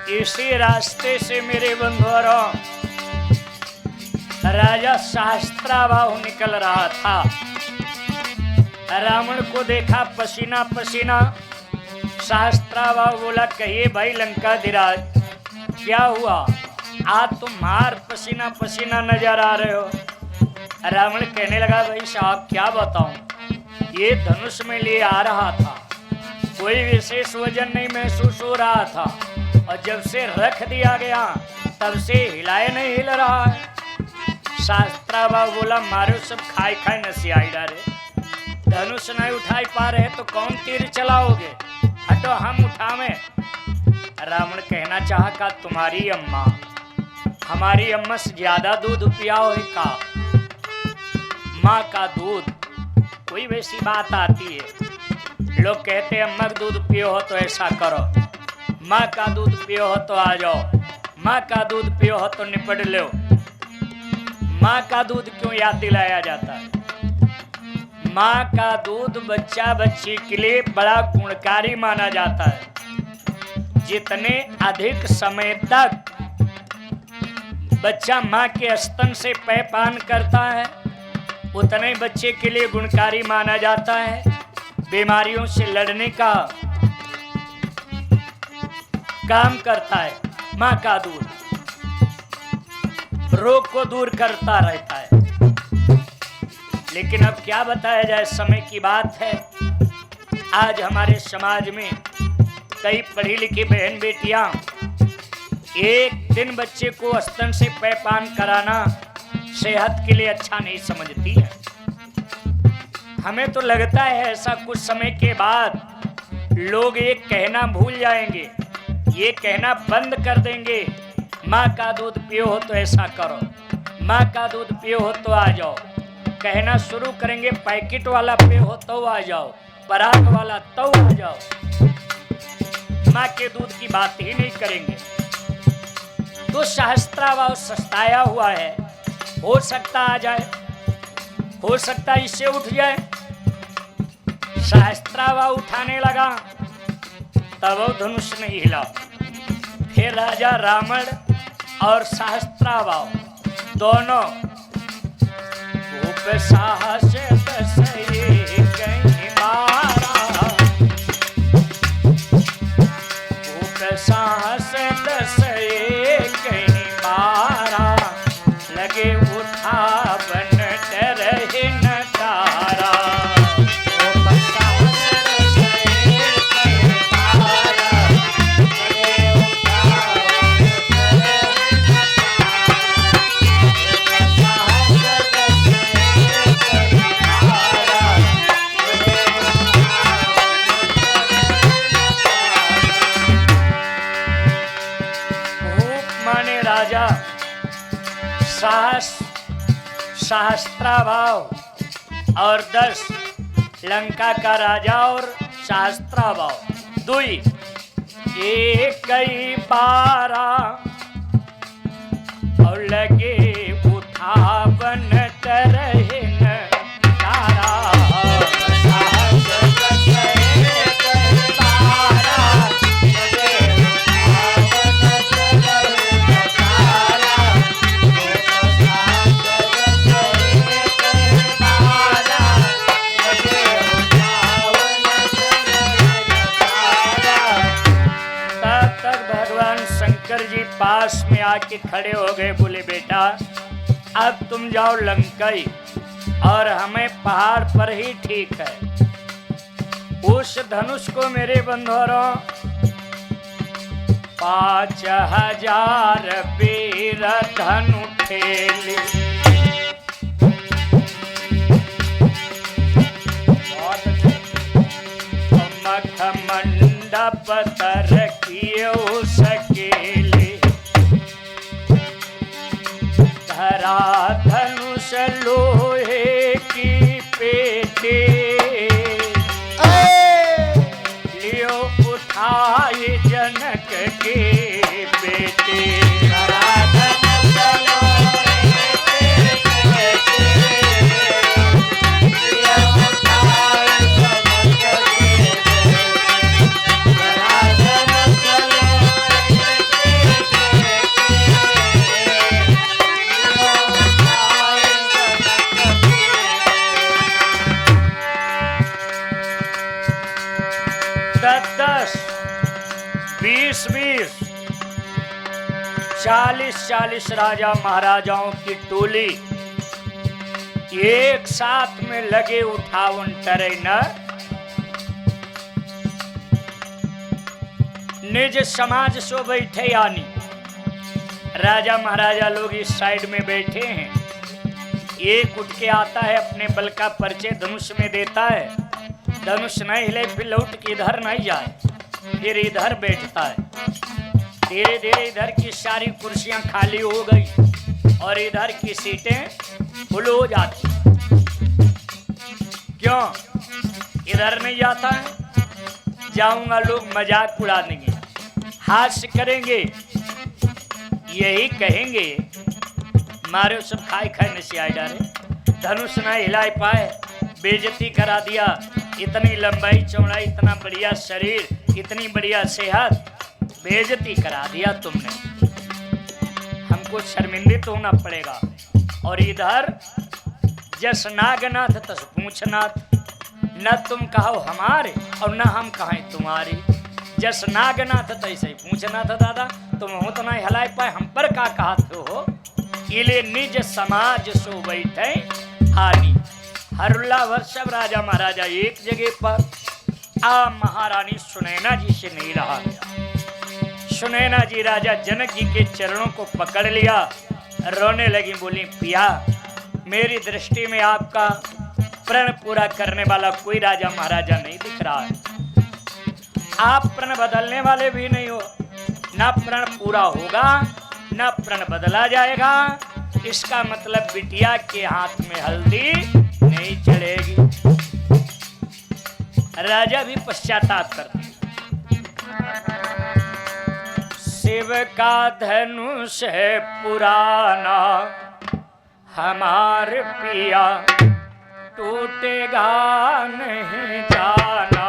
इसी रास्ते से मेरे बंधुओं राजा सहस्त्राबाहु निकल रहा था। रावण को देखा पसीना पसीना। सहस्त्राबाहु बोला, कहिए भाई लंकाधीराज, क्या हुआ? आज तुम मार पसीना पसीना नजर आ रहे हो। रावण कहने लगा, भाई साहब क्या बताऊं, ये धनुष में लिए आ रहा था, कोई विशेष वजन नहीं महसूस हो रहा था, और जब से रख दिया गया तब से हिलाए नहीं हिल रहा है। सहस्त्राबाहु बोला, मारो सब खाई खाई नसियाई डारे, धनुष नहीं उठाई पा रहे तो कौन तीर चलाओगे, हटो हम उठावे। रावण कहना चाहा, का तुम्हारी अम्मा हमारी अम्मा से ज्यादा दूध पियाओ है का? माँ का दूध कोई वैसी बात आती है, लोग कहते हैं अम्मा का दूध पियो हो तो ऐसा करो, माँ का दूध पियो हो तो आ जाओ, माँ का दूध पियो हो तो निपट लो। माँ का दूध क्यों याद दिलाया जाता है? माँ का दूध बच्चा बच्ची के लिए बड़ा गुणकारी माना जाता है। जितने अधिक समय तक बच्चा माँ के स्तन से पेय पान करता है उतने बच्चे के लिए गुणकारी माना जाता है। बीमारियों से लड़ने का काम करता है माँ का दूध, रोग को दूर करता रहता है। लेकिन अब क्या बताया जाए, समय की बात है। आज हमारे समाज में कई पढ़ी लिखी बहन बेटियां एक दिन बच्चे को स्तन से पेय पान कराना सेहत के लिए अच्छा नहीं समझती है। हमें तो लगता है ऐसा कुछ समय के बाद लोग ये कहना भूल जाएंगे, ये कहना बंद कर देंगे, माँ का दूध पियो हो तो ऐसा करो, माँ का दूध पियो हो तो आ जाओ। कहना शुरू करेंगे, पैकेट वाला पियो हो तो आ जाओ, पराग वाला तो आ जाओ, माँ के दूध की बात ही नहीं करेंगे। तो सहस्त्राबाहु सस्ताया हुआ है, हो सकता आ जाए, हो सकता इससे उठ जाए। सहस्त्राबाहु उठाने लगा तब वो धनुष नहीं हिला। फिर राजा रावण और सहस्त्राबाहु दोनों भूप साहस दसये कहीं मारा, भूप साहस दसये कहीं मारा, लगे उठावन डरहि न तारा। राजा सहस्त्राबाहु और 10 लंका का राजा और सहस्त्राबाहु दुई एक कई 12 और लगे उठावन तरहि न तारा। पास में आके खड़े हो गए, बोले बेटा अब तुम जाओ लंकाई और हमें पहाड़ पर ही ठीक है। उस धनुष को मेरे बंधुओं 5000 वीर धनु ठेले, मख मंडप तर किए सकेले, धरा धनुष लोहे की पेटे, लियो उठाए जनक के बेटे। 40-40 राजा महाराजाओं की टोली एक साथ में लगे उठावन टरे न निज समाज सो बैठे यानी राजा महाराजा लोग इस साइड में बैठे हैं। एक उठ के आता है, अपने बल का परिचय धनुष में देता है, धनुष नहीं हिले फिर लौट के इधर नहीं जाए, फिर इधर बैठता है। धीरे धीरे इधर की सारी कुर्सियां खाली हो गई और इधर की सीटें फुल हो जाती। क्यों इधर नहीं जाता है? जाऊंगा लोग मजाक उड़ा देंगे, हास्य करेंगे, यही कहेंगे मारे सब खाए खाए नशियाए डाले, धनुष ना हिला पाए, बेइज्जती करा दिया। इतनी लंबाई चौड़ाई, इतना बढ़िया शरीर, इतनी बढ़िया सेहत, बेइज्जती करा दिया तुमने, हमको शर्मिंदित होना पड़ेगा। और इधर जस नागनाथ तस पूछनाथ, न तुम कहो हमारे और न हम कहें तुम्हारी। जस नागनाथ तैसे ही पूछनाथ दादा, तुम हो तो नहीं हिला पाए, हम पर का कहते हो। इले निज समाज सो बैठे हानि। हरुल्ला वर्षभ राजा महाराजा एक जगह पर आ महारानी सुनैना जी से नहीं रहा गया। सुनैना जी राजा जनक जी के चरणों को पकड़ लिया, रोने लगी, बोली पिया मेरी दृष्टि में आपका प्रण पूरा करने वाला कोई राजा महाराजा नहीं दिख रहा है। आप प्रण बदलने वाले भी नहीं हो, न प्रण पूरा होगा न प्रण बदला जाएगा। इसका मतलब बिटिया के हाथ में हल्दी नहीं चढ़ेगी। राजा भी पश्चाताप करते। शिव का धनुष है पुराना, हमार पिया टूटेगा नहीं जाना।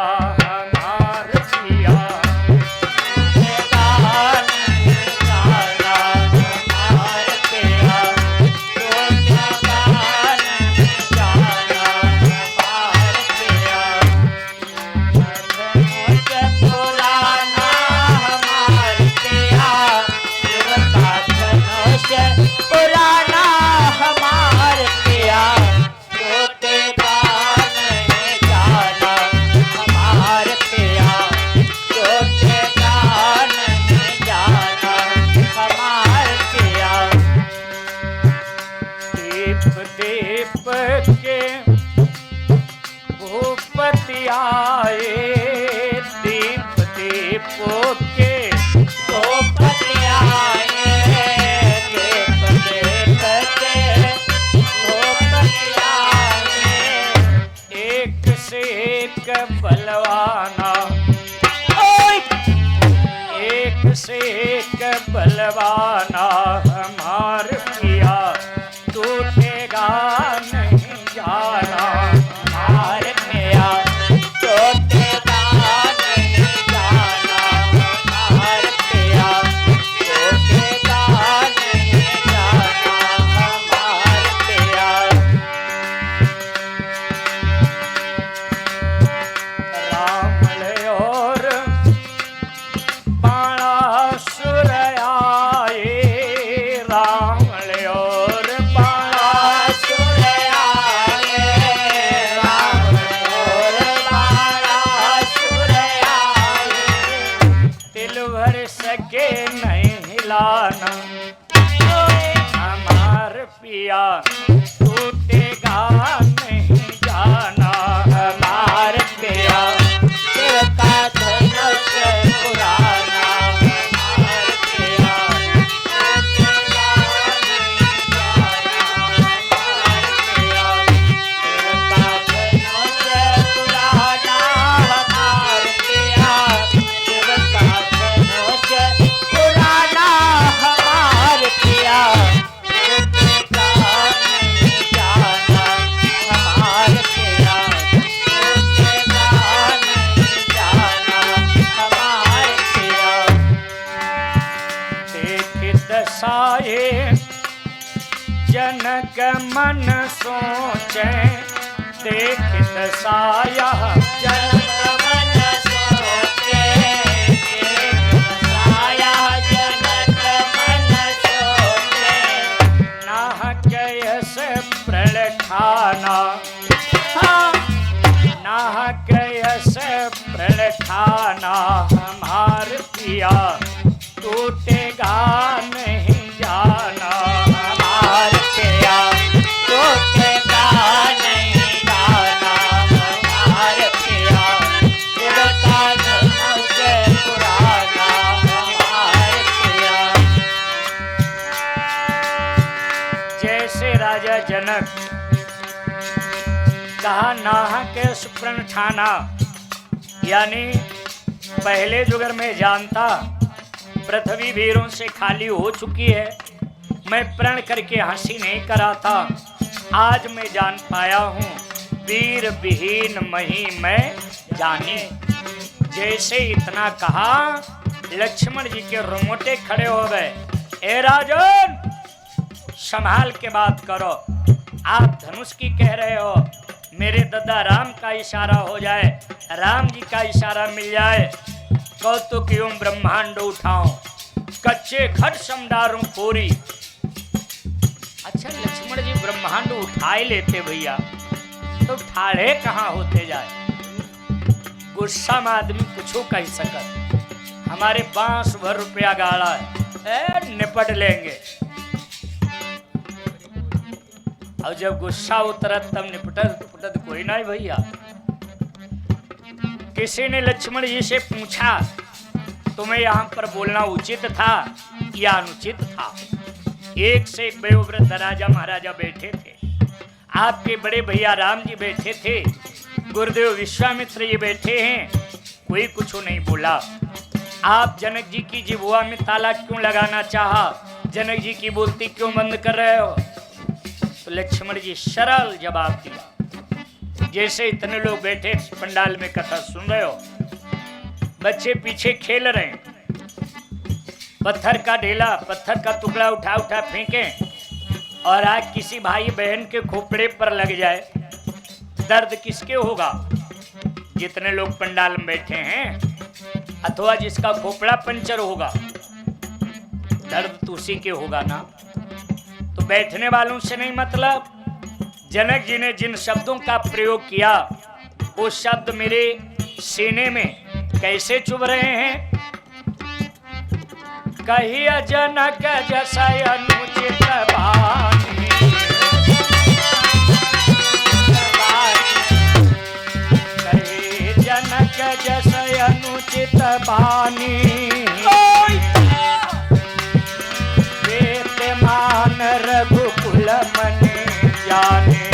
बलवाना एक से एक बलवाना, हमार पिया टूटेगा नहीं जाना। हमार पिया टूटेगा नहीं जाना। हमार पिया टूटेगा नहीं जाना। हमार पिया हमार पिया टूटेगा नहीं जाना। हमार पिया शिव का धनुष पुराना, हमार पिया टूटेगा नहीं जाना। हमार पिया शिव का धनुष पुराना, हमार पिया शिव का धनुष पुराना। हमार पिया जनक मन सोचे, देख दसाया जनक मन सोचे, देख दसाया जनक मन ठाना, नाहक यस प्रण ठाना, हमार पिया टूटेगा नहीं जाना, हमार पिया टूटेगा नहीं जाना, हमार पिया तिलका से पुराना, हमार पिया। जैसे राजा जनक कहा नाहक सुप्रण ठाना, यानी पहले जुगर में जानता पृथ्वी वीरों से खाली हो चुकी है, मैं प्रण करके हंसी नहीं करा था, आज मैं जान पाया हूँ वीर विहीन मही मैं जानी। जैसे इतना कहा लक्ष्मण जी के रोंगटे खड़े हो गए। ए राजन, संभाल के बात करो, आप धनुष की कह रहे हो, मेरे दादा राम का इशारा हो जाए, राम जी का इशारा मिल जाए, कौतुक यूं ब्रह्मांड उठाऊं, कच्चे घट समडारूं पूरी। अच्छा लक्ष्मण जी ब्रह्मांड उठा ही लेते भैया, तो ठाड़े कहाँ होते जाए। गुस्सा में आदमी कुछ कह सकत, हमारे 5 भर रुपया गाड़ा है, निपट लेंगे। और जब गुस्सा उतरत तब निपटत कोई नहीं भैया। किसी ने लक्ष्मण जी से पूछा तुम्हें यहाँ पर बोलना उचित था या अनुचित था। एक से एक वयोवृद्ध राजा महाराजा बैठे थे, आपके बड़े भैया राम जी बैठे थे, गुरुदेव विश्वामित्र जी बैठे हैं, कोई कुछ नहीं बोला। आप जनक जी की जिह्वा में ताला क्यों लगाना चाहा, जनक जी की बोलती क्यों बंद कर रहे हो। तो लक्ष्मण जी सरल जवाब दिया। जैसे इतने लोग बैठे पंडाल में कथा सुन रहे हो, बच्चे पीछे खेल रहे हैं, पत्थर का ढेला पत्थर का टुकड़ा उठा उठा फेंके और आज किसी भाई बहन के खोपड़े पर लग जाए, दर्द किसके होगा। जितने लोग पंडाल में बैठे हैं अथवा जिसका खोपड़ा पंचर होगा, दर्द तो उसी के होगा ना। तो बैठने वालों से नहीं मतलब, जनक जी ने जिन शब्दों का प्रयोग किया वो शब्द मेरे सीने में कैसे चुभ रहे हैं। कहिया जनक जैसा अनुचित बानी, कही जनक जैसा अनुचित बानी, वेद मान रघुकुल मन जाने।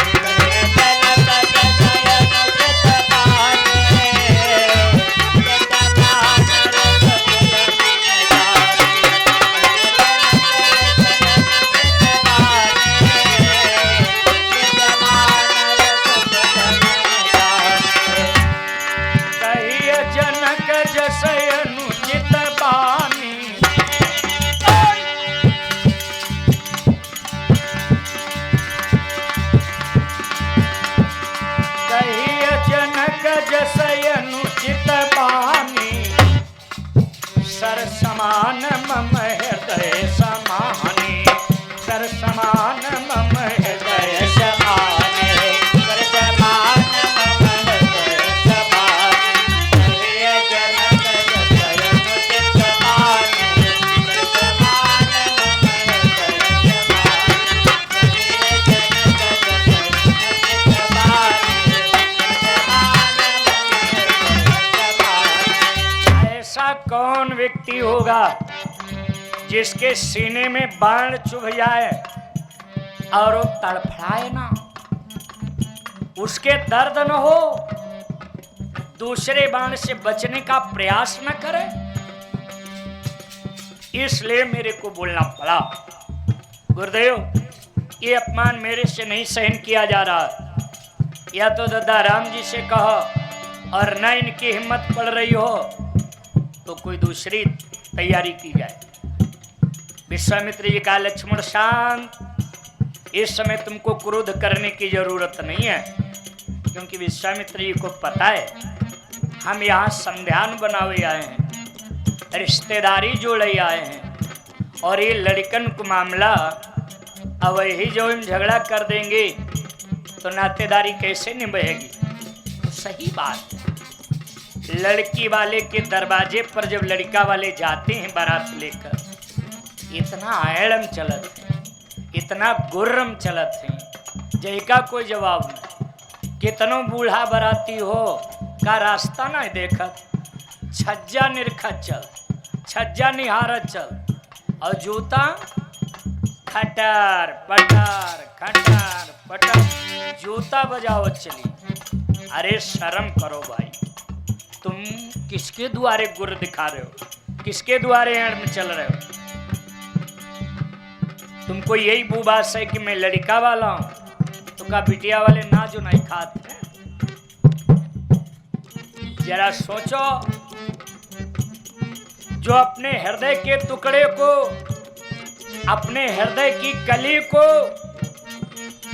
सर समान मम हृदय समाने, सर समान मम हृदय समाने, सर समान मम हृदय समाने, जनक जय अनुचित बानी, सर समान मम हृदय समाने। ऐसा कौन व्यक्ति होगा जिसके सीने में बाण चुभ जाए और वो तड़फड़ाए ना, उसके दर्द न हो, दूसरे बाण से बचने का प्रयास न करे। इसलिए मेरे को बोलना पड़ा। गुरुदेव, ये अपमान मेरे से नहीं सहन किया जा रहा, या तो दादा राम जी से कहो और न इनकी हिम्मत पड़ रही हो तो कोई दूसरी तैयारी की जाए। विश्वामित्र जी का लक्ष्मण शांत, इस समय तुमको क्रोध करने की जरूरत नहीं है, क्योंकि विश्वामित्र जी को पता है हम यहाँ संध्यान बनावे आए हैं, रिश्तेदारी जोड़े आए हैं, और ये लड़कन को मामला अब ही जो हम झगड़ा कर देंगे तो नातेदारी कैसे निभाएगी? तो सही बात है। लड़की वाले के दरवाजे पर जब लड़का वाले जाते हैं बारात लेकर, इतना आयड़म चलत है, इतना गुर्रम चलत है, जय का कोई जवाब नहीं। कितनो बूढ़ा बराती हो का रास्ता ना देखत, छज्जा निरखत चल, छज्जा निहारत चल, और जूता खटर पटर खटर पटर जूता बजावत चली। अरे शर्म करो भाई, तुम किसके द्वारे गुर दिखा रहे हो, किसके द्वारे एड़ में चल रहे हो? तुमको यही बुबास है कि मैं लड़का वाला हूं, तो का बिटिया वाले ना जो नहीं खाते हैं? जरा सोचो, जो अपने हृदय के टुकड़े को, अपने हृदय की कली को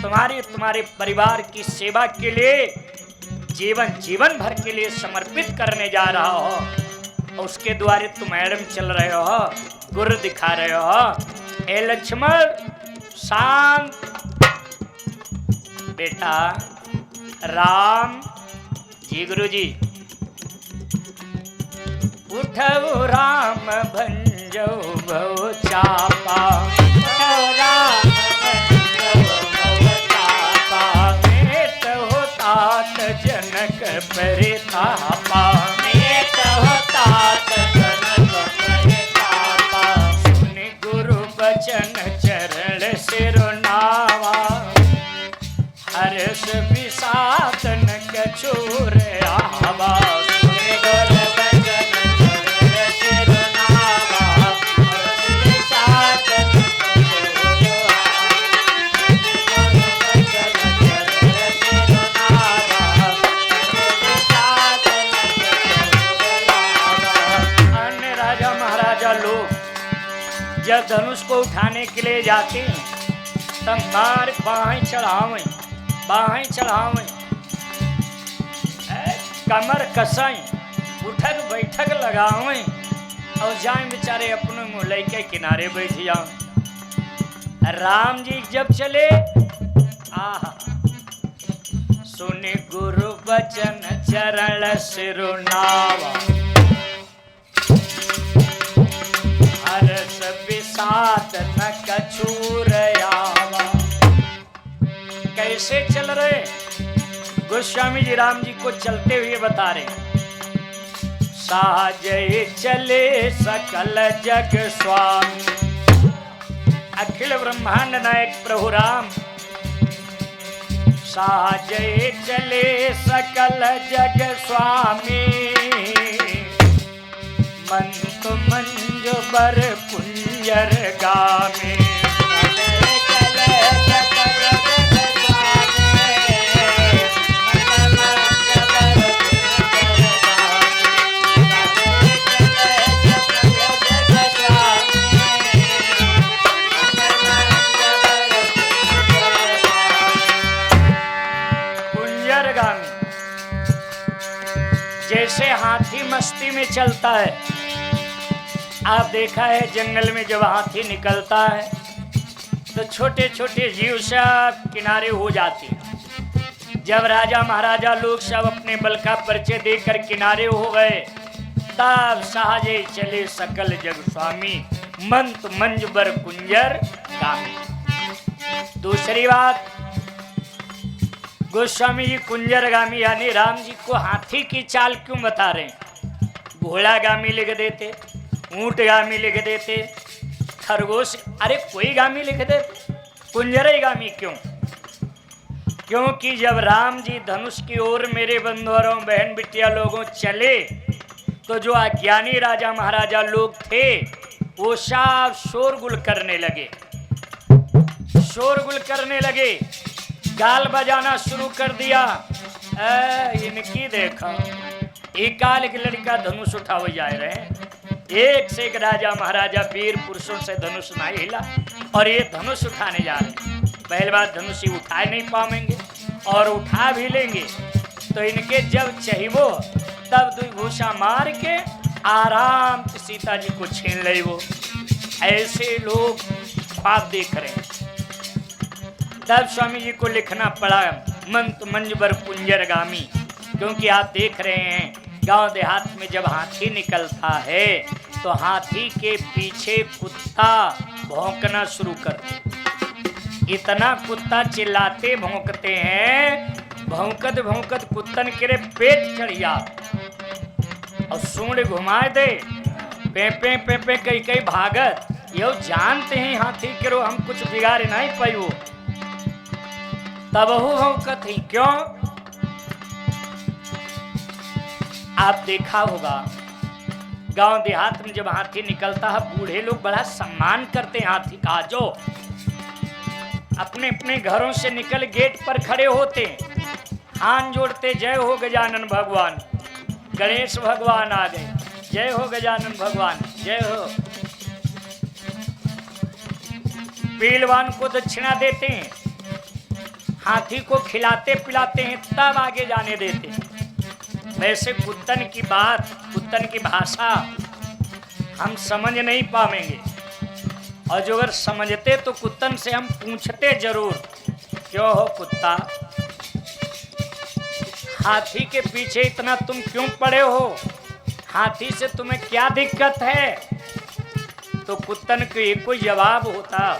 तुम्हारे परिवार की सेवा के लिए जीवन भर के लिए समर्पित करने जा रहा हो, उसके द्वारे तुम मैडम चल रहे हो, गुर दिखा रहे हो। ए लक्ष्मण शांत बेटा। राम जी गुरुजी। उठो राम भंजो भव चापा, राम भंजो भव चापा, मेट हो तात जनक परितापा, मेट हो तात जनक परितापा, सुन गुरु बचन चरण सिरुनावा, हर्ष विषाद न कछुर आवा, जब धनुष को उठाने के लिए जाते हैं तब मार बाहें चढ़ावें, बाहें चढ़ावें, कमर कसाएं, उठक बैठक लगावें और जाएं बेचारे अपने मुलई के किनारे बैठ जाओ। राम जी जब चले, आहा, सुने गुरु बचन चरण सिरुनावा, हर्ष विषाद न कछुर आवा। कैसे चल रहे? गोस्वामी जी राम जी को चलते हुए बता रहे, साजय चले सकल जग स्वामी, अखिल ब्रह्मांड नायक प्रभु राम, साजय चले सकल जग स्वामी, मंत मंजु बर कुंजर गामे, कुंजर गामी। जैसे हाथी मस्ती में चलता है, आप देखा है जंगल में जब हाथी निकलता है तो छोटे छोटे जीव सब किनारे हो जाते हैं। जब राजा महाराजा लोग सब अपने बल का परिचय देकर किनारे हो गए, तब सहजे चले सकल जग स्वामी, मंत मंज बर कुंजर गामी। दूसरी बात, गोस्वामी जी कुंजर गामी यानी राम जी को हाथी की चाल क्यों बता रहे हैं? घोड़ा गामी लिख देते, ऊंट गामी लिख देते, खरगोश, अरे कोई गामी लिख देते, कुंजर गामी क्यों? क्योंकि जब राम जी धनुष की ओर मेरे बंधुओं बहन बिटिया लोगों चले, तो जो अज्ञानी राजा महाराजा लोग थे वो सब शोरगुल करने लगे, शोरगुल करने लगे, गाल बजाना शुरू कर दिया। इनकी देखा, एक काल के लड़का धनुष उठावे जा रहे हैं, एक से एक राजा महाराजा वीर पुरुषों से धनुष नहीं हिला, और ये धनुष उठाने जा रहे हैं। पहली बात, धनुष ही उठा नहीं पाएंगे, और उठा भी लेंगे तो इनके जब चाहिए तब दुई घूसा मार के आराम से सीता जी को छीन ले। वो ऐसे लोग ख्वाब देख रहे हैं। तब स्वामी जी को लिखना पड़ा मंत मंजबर पुंजरगामी। क्योंकि आप देख रहे हैं गांव देहात में जब हाथी निकलता है तो हाथी के पीछे कुत्ता भौंकना शुरू करते। इतना कुत्ता चिल्लाते भौंकते हैं, भौंकत भौंकत कुत्तन के पेट चढ़ जाता और सूंड घुमाए दे, पे पे पे पे कई कई भागत। यो जानते हैं हाथी के रो हम कुछ बिगाड़ नहीं पायो, तब भौंकत ही क्यों। आप देखा होगा गांव देहात में जब हाथी निकलता है बूढ़े लोग बड़ा सम्मान करते हैं हाथी का। जो अपने अपने घरों से निकल गेट पर खड़े होते, हाथ जोड़ते, जय हो गजानन भगवान, गणेश भगवान आ गए, जय हो गजानन भगवान, जय हो। पहलवान को दक्षिणा देते हैं, हाथी को खिलाते पिलाते हैं, तब आगे जाने देते हैं। वैसे कुत्तन की बात, कुत्तन की भाषा हम समझ नहीं पाएंगे, और जो अगर समझते तो कुत्तन से हम पूछते जरूर, क्यों हो कुत्ता, हाथी के पीछे इतना तुम क्यों पड़े हो, हाथी से तुम्हें क्या दिक्कत है। तो कुत्तन को एक कोई जवाब होता,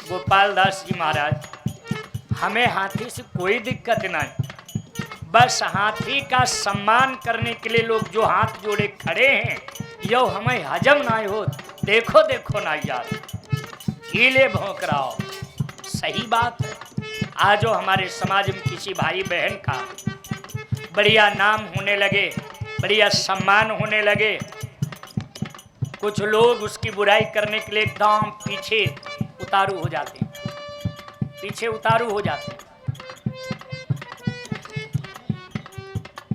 गोपाल दास जी महाराज, हमें हाथी से कोई दिक्कत नहीं, बस हाथी का सम्मान करने के लिए लोग जो हाथ जोड़े खड़े हैं, यो हमें हजम ना हो। देखो देखो ना यार, कीले भौंक रहा हो। सही बात है। आजो हमारे समाज में किसी भाई बहन का बढ़िया नाम होने लगे, बढ़िया सम्मान होने लगे, कुछ लोग उसकी बुराई करने के लिए एकदम पीछे उतारू हो जाते हैं, पीछे उतारू हो जाते हैं।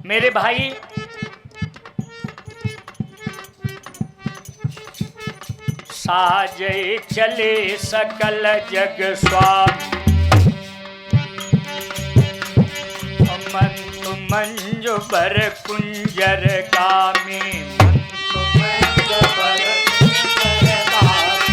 मेरे भाई, साजे चले सकल जग स्वामी, मंतु मंजु बर कुंजर गामी, मंतु मंजु बर कुंजर गामी,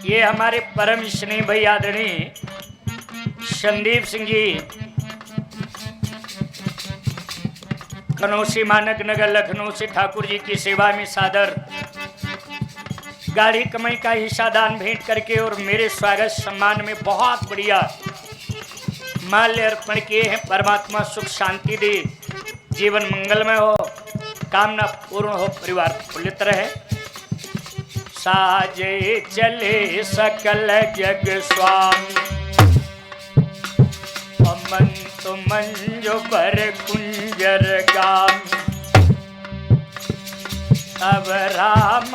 ये हमारे परम स्नेही भाई आदरणीय संदीप सिंह जी कनौसी मानक नगर लखनऊ से ठाकुर जी की सेवा में सादर गाड़ी कमाई का हिस्सा दान भेंट करके और मेरे स्वागत सम्मान में बहुत बढ़िया माल्य अर्पण किए हैं। परमात्मा सुख शांति दे, जीवन मंगलमय हो, कामना पूर्ण हो, परिवार प्रफुल्लित रहे। साजे चले सकल जग स्वामी, मंतु मंजु बर कुंजर गामी, तब राम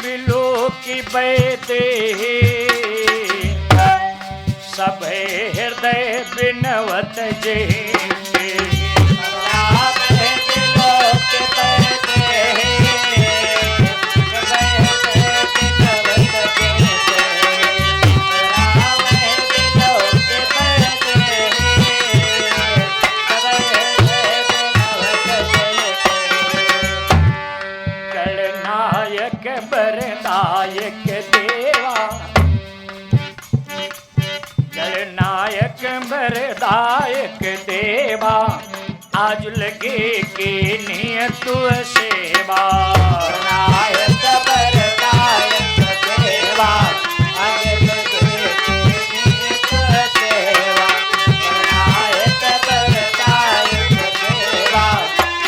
बिलो की बैते, सब हृदय बिनवत जे, राम बिलो की बैते, बरदायक देवा, गणनायक बरदायक देवा, आज लगे के नियत सेवा, नायक बरदायक देवा, आज लगे के नियत सेवा, नायक बरदायक देवा,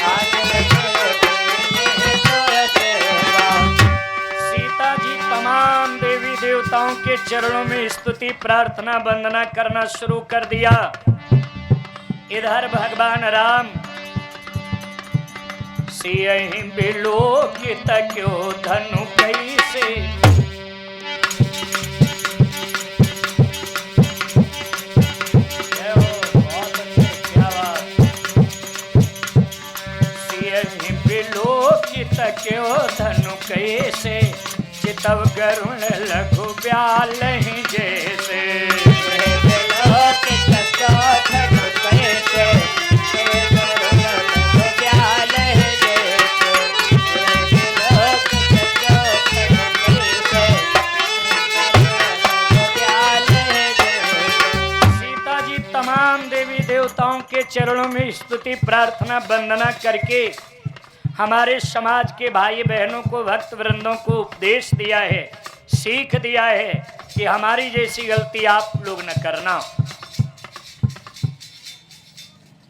आज लगे के नियत सेवा। सीता जी तमाम देवी देवताओं के चरणों में स्तुति प्रार्थना वंदना करना शुरू कर दिया। इधर भगवान राम सियहि बिलोकित क्यों धनु कैसे, सियहि बिलोकित सक्यो धनु कैसे, चितव गरुण लघु ब्याल जैसे। त्रिलोक सक्यो धनु कैसे, गरुण लघु ब्याल जैसे। त्रिलोक सक्यो धनु कैसे, गरुण लघु ब्याल जैसे। सीता जी तमाम देवी देवताओं के चरणों में स्तुति प्रार्थना वंदना करके हमारे समाज के भाई बहनों को, भक्त वृंदों को उपदेश दिया है, सीख दिया है कि हमारी जैसी गलती आप लोग न करना।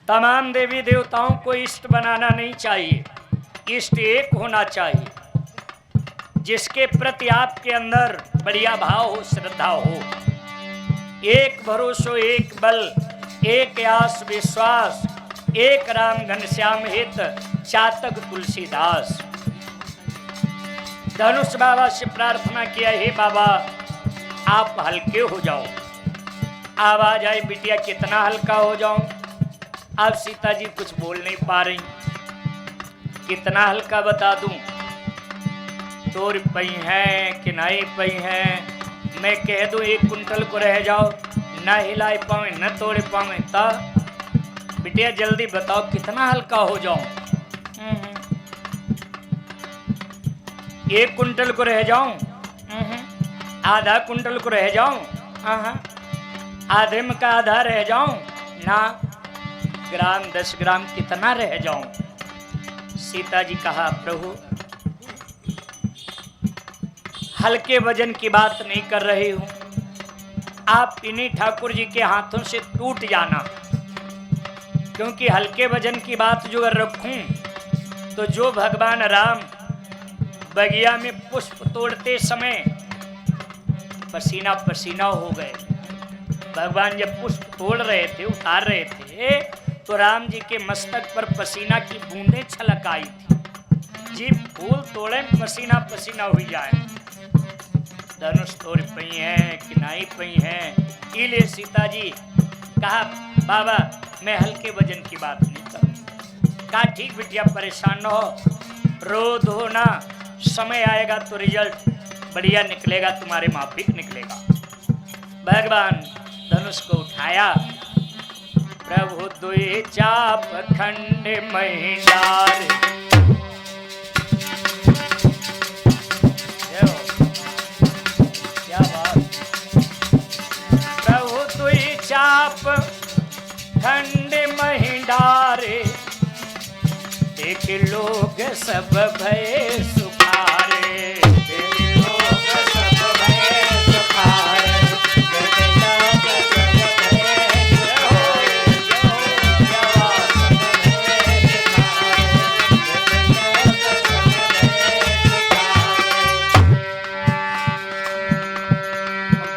तमाम देवी देवताओं को इष्ट बनाना नहीं चाहिए, इष्ट एक होना चाहिए, जिसके प्रति आपके अंदर बढ़िया भाव हो, श्रद्धा हो। एक भरोसो, एक बल, एक आस विश्वास, एक राम घनश्याम हित, चातक तुलसीदास। धनुष बाबा से प्रार्थना किया, हे बाबा आप हल्के हो जाओ। आवाज आई, बिटिया कितना हल्का हो जाऊं? अब सीता जी कुछ बोल नहीं पा रही, कितना हल्का बता दूं? तोड़ पई है कि नहीं पई है? मैं कह दूं 1 कुंटल को रह जाओ, न हिला पावे न तोड़ पावे, तब बिटिया जल्दी बताओ कितना हल्का हो जाऊं? 1 कुंटल को रह जाऊं? आधा कुंटल को रह जाऊं? आधे में का आधा रह जाऊं? ना, ग्राम 10 ग्राम कितना रह जाऊं? सीता जी कहा, प्रभु हल्के वजन की बात नहीं कर रही हूं, आप इन्हीं ठाकुर जी के हाथों से टूट जाना, क्योंकि हल्के वजन की बात जो अगर रखूं तो जो भगवान राम बगिया में पुष्प तोड़ते समय पसीना पसीना हो गए। भगवान जब पुष्प तोड़ रहे थे, उतार रहे थे, तो राम जी के मस्तक पर पसीना की बूंदें छलक आई थी। जी फूल तोड़े पसीना पसीना हुई जाए। धनुष तोड़ पई है कि नहीं पई है? इसीलिए सीता जी कहा, बाबा मैं हल्के वजन की बात नहीं करूं। कहा ठीक बिटिया, परेशान न हो, रो धो ना, समय आएगा तो रिजल्ट बढ़िया निकलेगा, तुम्हारे माफिक निकलेगा। भगवान धनुष को उठाया, प्रभु दुई चाप खंड महिंडार। क्या बात! प्रभु दुई चाप खंड महिंडारे, देख लोग सब भय सुखारे। देख लोग सब भय सुखारे, देख लोग सब भय सुखारे।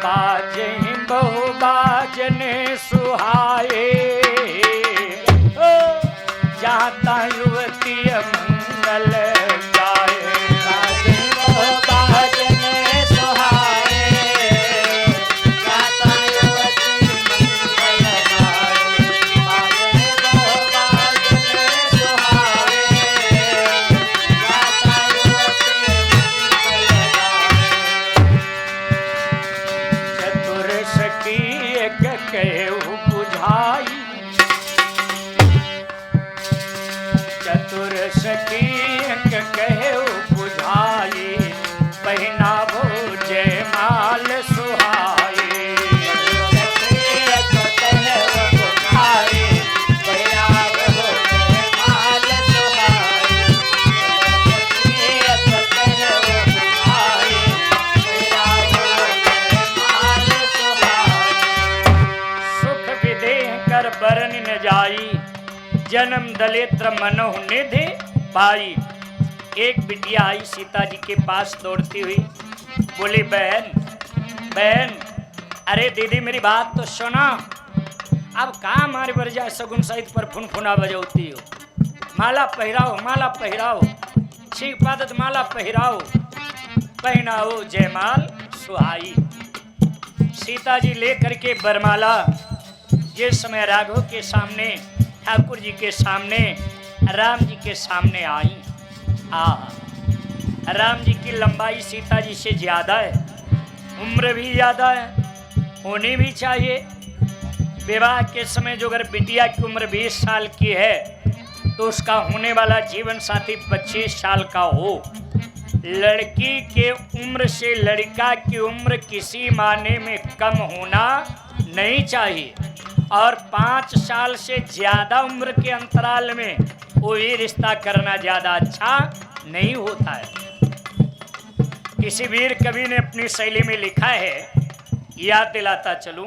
बाजे बहु बाजने सुहाए, जाता युवती मंगल गाए। बाजे बहु बाजने सुहाए, जाता युवती मंगल गाए। बाजे बहु बाजने सुहाए, जाता युवती मंगल गाए। चतुर सखी एक कहु बुझाई, चतुर सखी कहु बुझाई, पहनावो जयमाल सुहाई। सुख विदेह कर बरन न जाई, जन्म दलेत्र मनोह निधि पाई। एक बिटिया आई सीता जी के पास दौड़ती हुई, बोली बहन बहन, अरे दीदी मेरी बात तो सुना। अब कहाँ हमारे बरजा सगुन सहित पर फुनफुना बजौती हो? माला पहराओ, माला पहराओ, छीक पादत माला पहराओ, पहनाओ जयमाल सुहाई। सीता जी लेकर के बरमाला जिस समय राघव के सामने, ठाकुर जी के सामने, राम जी के सामने आई, राम जी की लंबाई सीता जी से ज्यादा है, उम्र भी ज्यादा है, होनी भी चाहिए। विवाह के समय जो अगर बिटिया की उम्र 20 साल की है तो उसका होने वाला जीवन साथी 25 साल का हो। लड़की के उम्र से लड़का की उम्र किसी मायने में कम होना नहीं चाहिए, और 5 साल से ज्यादा उम्र के अंतराल में कोई रिश्ता करना ज्यादा अच्छा नहीं होता है। किसी वीर कवि ने अपनी शैली में लिखा है, याद दिलाता चलूं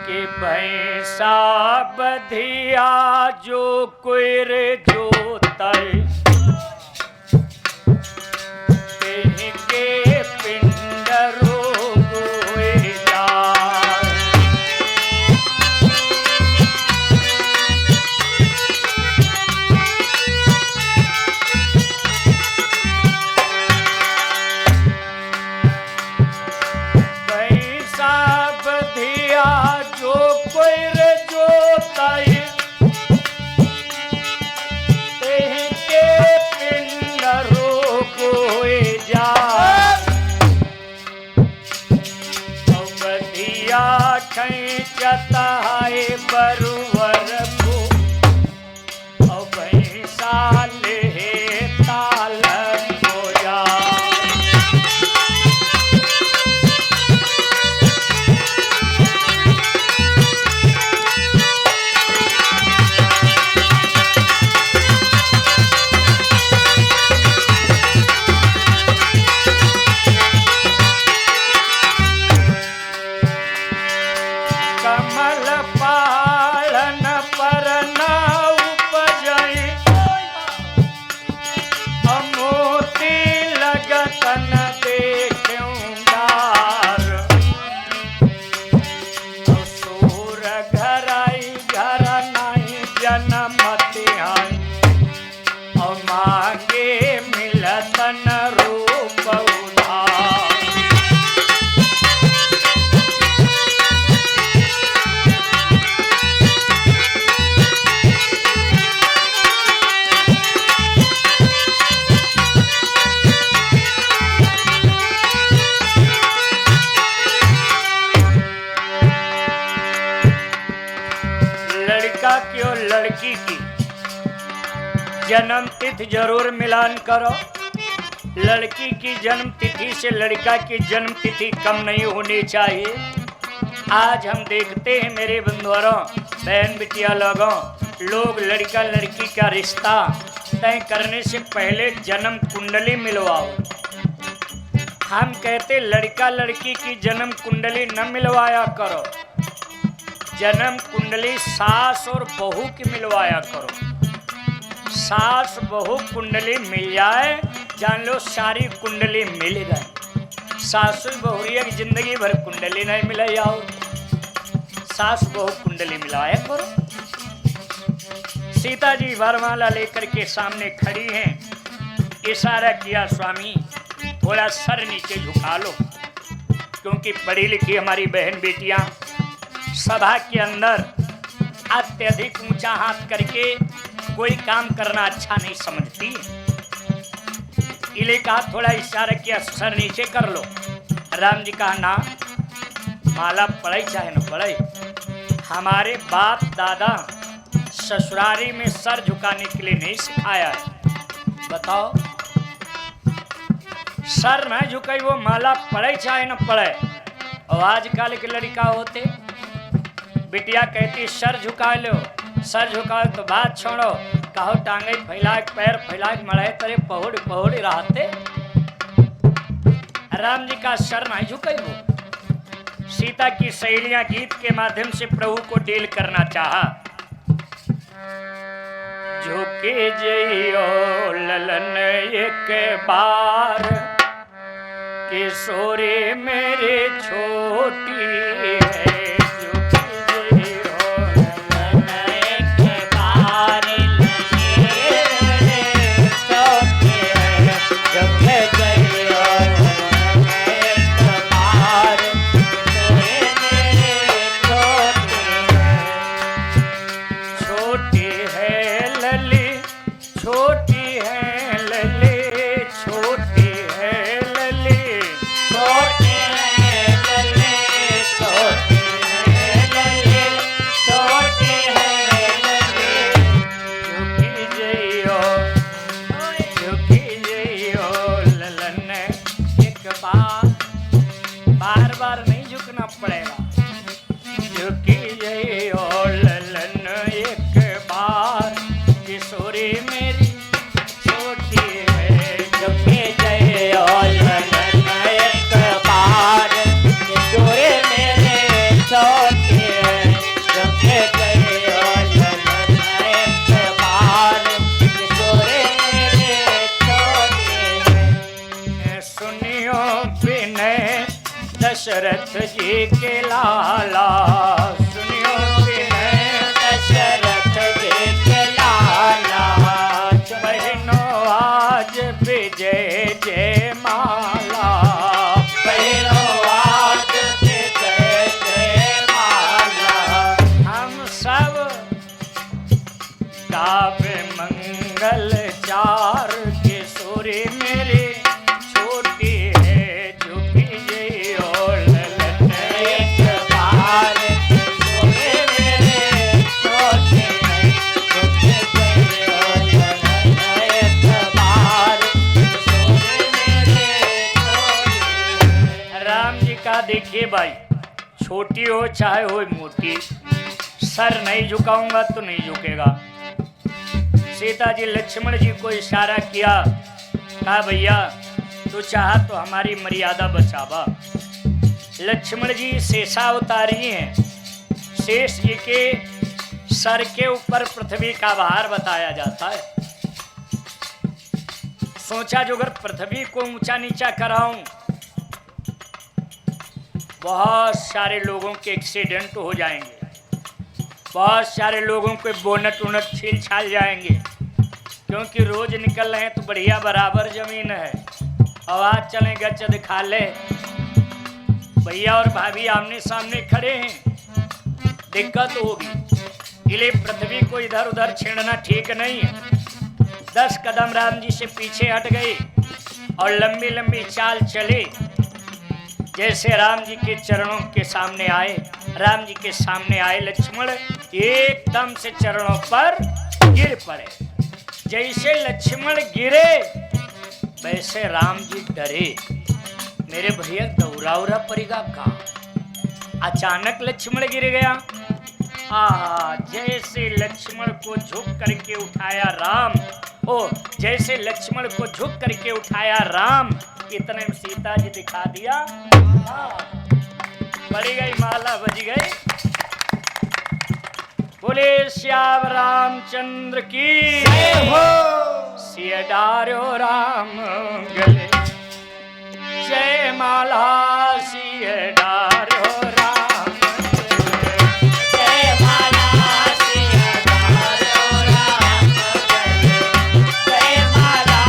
कि भैंसा बधिया जो कोई रे जोताई, के पिंड रोग हुए जाए। भैंसा बधिया जो कोई रे जोताई, खैचता है बरुवर को, और भैंसा ले ताल हो जा। कमल पालन पर न उपजई, मोती लगत न देखूंगार। सूर घराई घर नहीं जनमति आई, और मांगे मिलत न रूप उधार। लड़का की और लड़की की जन्म तिथि जरूर मिलान करो। लड़की की जन्म तिथि से लड़का की जन्म तिथि कम नहीं होनी चाहिए। आज हम देखते हैं मेरे बंधुओं, बहन बिटिया लोगों, लोग लड़का लड़की का रिश्ता तय करने से पहले जन्म कुंडली मिलवाओ। हम कहते लड़का लड़की की जन्म कुंडली न मिलवाया करो, जन्म कुंडली सास और बहू की मिलवाया करो। सास बहू कुंडली मिल जाए, जान लो सारी कुंडली मिल गई। सासु बहुरिया की जिंदगी भर कुंडली नहीं मिले जाओ, सास बहू कुंडली मिलाया करो। सीता जी वरमाला लेकर के सामने खड़ी हैं, इशारा किया स्वामी थोड़ा सर नीचे झुका लो, क्योंकि पढ़ी लिखी हमारी बहन बेटियां सभा के अंदर अत्यधिक ऊंचा हाथ करके कोई काम करना अच्छा नहीं समझती। इले कहा थोड़ा इशारा किया, सर नीचे कर लो। राम जी कहा ना, माला पढ़े चाहे न पढ़े, हमारे बाप दादा ससुरारी में सर झुकाने के लिए नहीं सिखाया है। बताओ, सर न झुकाई वो माला पढ़े चाहे न पढ़े। और आजकल के लड़का होते, बिटिया कहती सर झुका लो, सर झुकाओ तो बात छोड़ो, कहो टांगे फैला पैर फैला मड़े तेरे पहुड़ पहुड़ रहते। राम जी का सर नहीं झुकाई वो। सीता की सहेलियां गीत के माध्यम से प्रभु को डील करना चाहा। झुके जइयो ललन एक बार, किशोरी मेरे छोटी है। छोटी है लली पड़ेगा। झुकी जय ओ ललन एक बार, किशोरी मेरी छोटी है। झुकी जय ओ ललन एक बार, किशोरी मेरी छोटी है। झुकी जय ओ ललन एक बार, किशोरी मेरी छोटी है। सुनियो विनय दशरथ जी के लाला, सुनियो विनय दशरथ जी के लाला। बहनों आज विजय जय माला, बहनों आज विजय जय माला। हम सब गावे मंगल चार, किशोरी मेरी छोटी है। झुकी जय ओ ललन एक बार, किशोरी मेरी छोटी है। झुकी जय ओ ललन एक बार, किशोरी मेरी छोटी है। राम जी का देखिए भाई, छोटी हो चाहे हो मोटी, सर नहीं झुकाऊंगा तो नहीं झुकेगा। सीता जी लक्ष्मण जी को इशारा किया, कहा भैया तू चाह तो हमारी मर्यादा बचावा। लक्ष्मण जी शेषावतारी हैं, शेष जी के सर के ऊपर पृथ्वी का भार बताया जाता है। सोचा जो अगर पृथ्वी को ऊंचा नीचा कराऊं, बहुत सारे लोगों के एक्सीडेंट हो जाएंगे, बहुत सारे लोगों के बोनट उनट छील छाल जाएंगे, क्योंकि रोज निकल रहे हैं तो बढ़िया बराबर जमीन है। आवाज चले गच दिखा ले, भैया और भाभी आमने सामने खड़े हैं, दिक्कत होगी। इसलिए पृथ्वी को इधर उधर छेड़ना ठीक नहीं है। 10 कदम राम जी से पीछे हट गए और लंबी लंबी चाल चले। जैसे राम जी के चरणों के सामने आए, राम जी के सामने आए लक्ष्मण एकदम से चरणों पर गिर पड़े। जैसे लक्ष्मण गिरे वैसे राम जी डरे, मेरे भैया दौरा उरा पड़ेगा कहाँ। अचानक लक्ष्मण गिर गया। जैसे लक्ष्मण को झुक करके उठाया राम, जैसे लक्ष्मण को झुक करके उठाया राम, इतने में सीता जी दिखा दिया। पड़ी गई माला, बज गई। बोले श्याम रामचंद्र की जय हो। सिया डारो राम गले, जय माला सिया डारो राम गले। जय माला सिया डारो राम गले, जय माला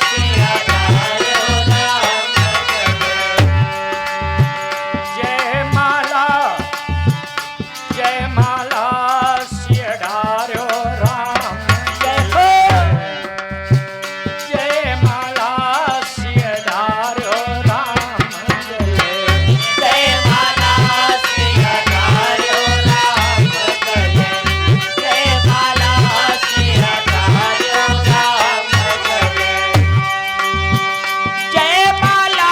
सिया डारो राम गले। जय माला, जय माला सिया डारो राम गले, जय माला सिया डारो राम गले। जय माला सिया डारो राम गले, जय माला सिया डारो राम गले। जय माला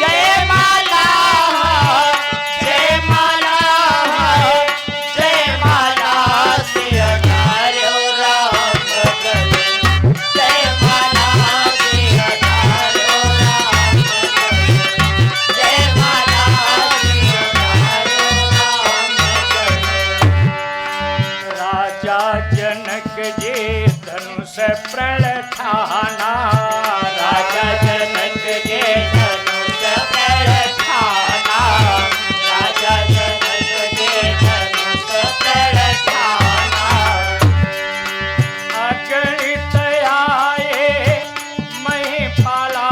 जय माला, जय माला, जय माला सिया डारो राम गले, जय माला सिया डारो राम गले, जय माला सिया डारो राम गले। राजा जनक जी धनुष प्रण ठाना, राजा जनक के धनुष प्रण ठाना, राजा जनक के धनुष प्रण ठाना। अगणित आए महिपाला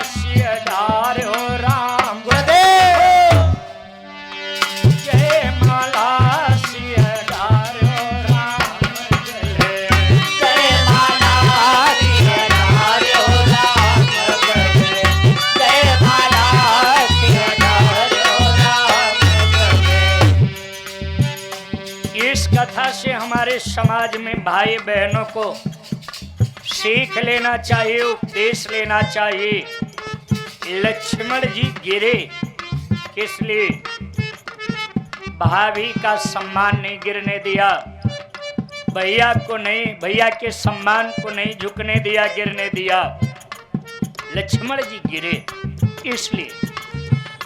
सिया डारो राम। जय माला सिया डारो राम गले, जय माला सिया डारो राम हमारे समाज में भाई बहनों को सीख लेना चाहिए, उपदेश लेना चाहिए। लक्ष्मण जी गिरे किस लिए? भाभी का सम्मान नहीं गिरने दिया, भैया को नहीं, भैया के सम्मान को नहीं झुकने दिया, गिरने दिया। लक्ष्मण जी गिरे इसलिए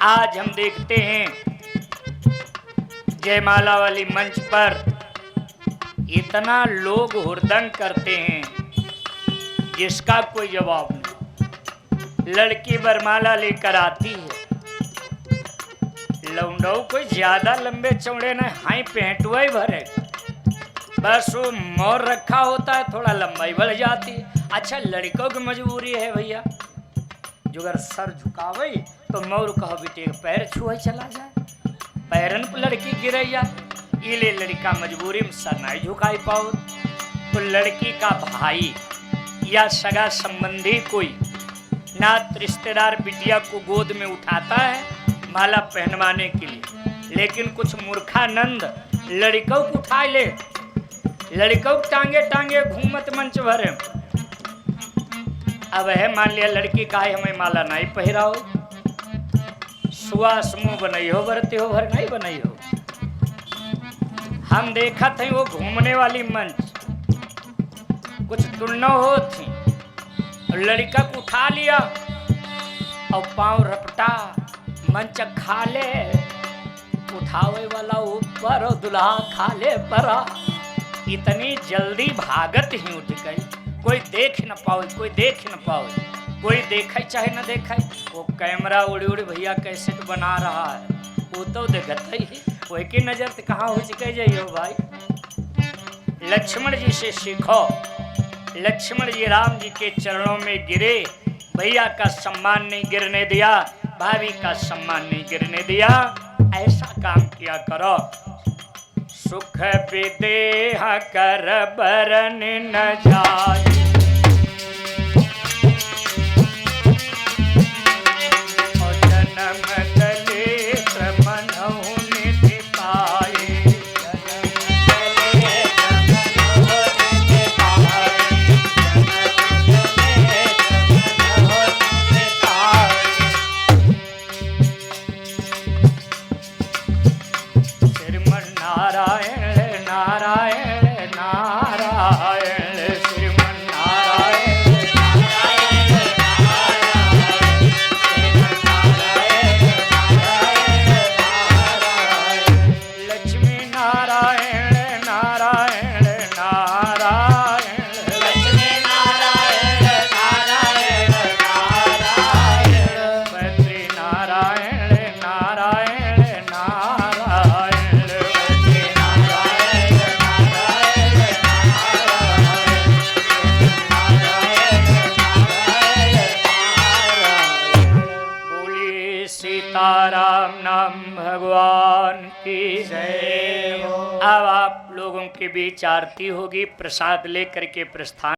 आज हम देखते हैं जयमाला वाली मंच पर इतना लोग हुड़दंग करते हैं जिसका कोई जवाब नहीं। लड़की वरमाला लेकर आती है, लौंडो कोई ज्यादा लंबे चौड़े न हाई पेंटुआ ही भरे, बस वो मोर रखा होता है, थोड़ा लंबाई बढ़ जाती है। अच्छा लड़कों की मजबूरी है भैया, जो अगर सर झुकावे तो मोर कहो बेटे पैर छुए चला जाए, पैरन पर लड़की गिरे जाए, इले लड़का मजबूरी में सर नहीं झुकाई पाओ। तो लड़की का भाई या सगा संबंधी कोई नात रिश्तेदार बिटिया को गोद में उठाता है माला पहनवाने के लिए, लेकिन कुछ मूर्खानंद लड़कों को उठा ले, लड़कों को टांगे टांगे घूमत मंच भरे। अब है मान लिया लड़की का है हमें माला नहीं पहराओ, सुआ समूह बनाई हो, भरते हो भर नहीं बनाई हो। हम देखा थे वो घूमने वाली मंच कुछ तुलना हो थी, लड़का को उठा लिया और पांव रपटा मंच खाले, उठावे वाला ऊपर और दुल्हा खाले परा। इतनी जल्दी भागत ही उठ गई, कोई देख न पाओ, कोई देख न पाओ, कोई देखे चाहे न देखे। वो कैमरा उड़ी उड़ी भैया कैसे तो बना रहा है, वो तो देखता ही है, वही की नजर से कहाँ हो चुके जाइयो भाई। लक्ष्मण जी से सीखो, लक्ष्मण जी राम जी के चरणों में गिरे, भैया का सम्मान नहीं गिरने दिया, भाभी का सम्मान नहीं गिरने दिया। ऐसा काम किया करो। सुख विदेह कर बरन न जाए, और जन्म दलेस मनहु निधि पाए। नारायण नारायण नारायण श्रीमन नारायण नारायण नारायण श्रीमन नारायण नारायण नारायण लक्ष्मी नारायण नारायण नारायण लक्ष्मी नारायण नारायण नारायण बद्री नारायण नारायण नारायण सीताराम नाम भगवान की जय हो। अब आप लोगों के बीच आरती होगी, प्रसाद लेकर के प्रस्थान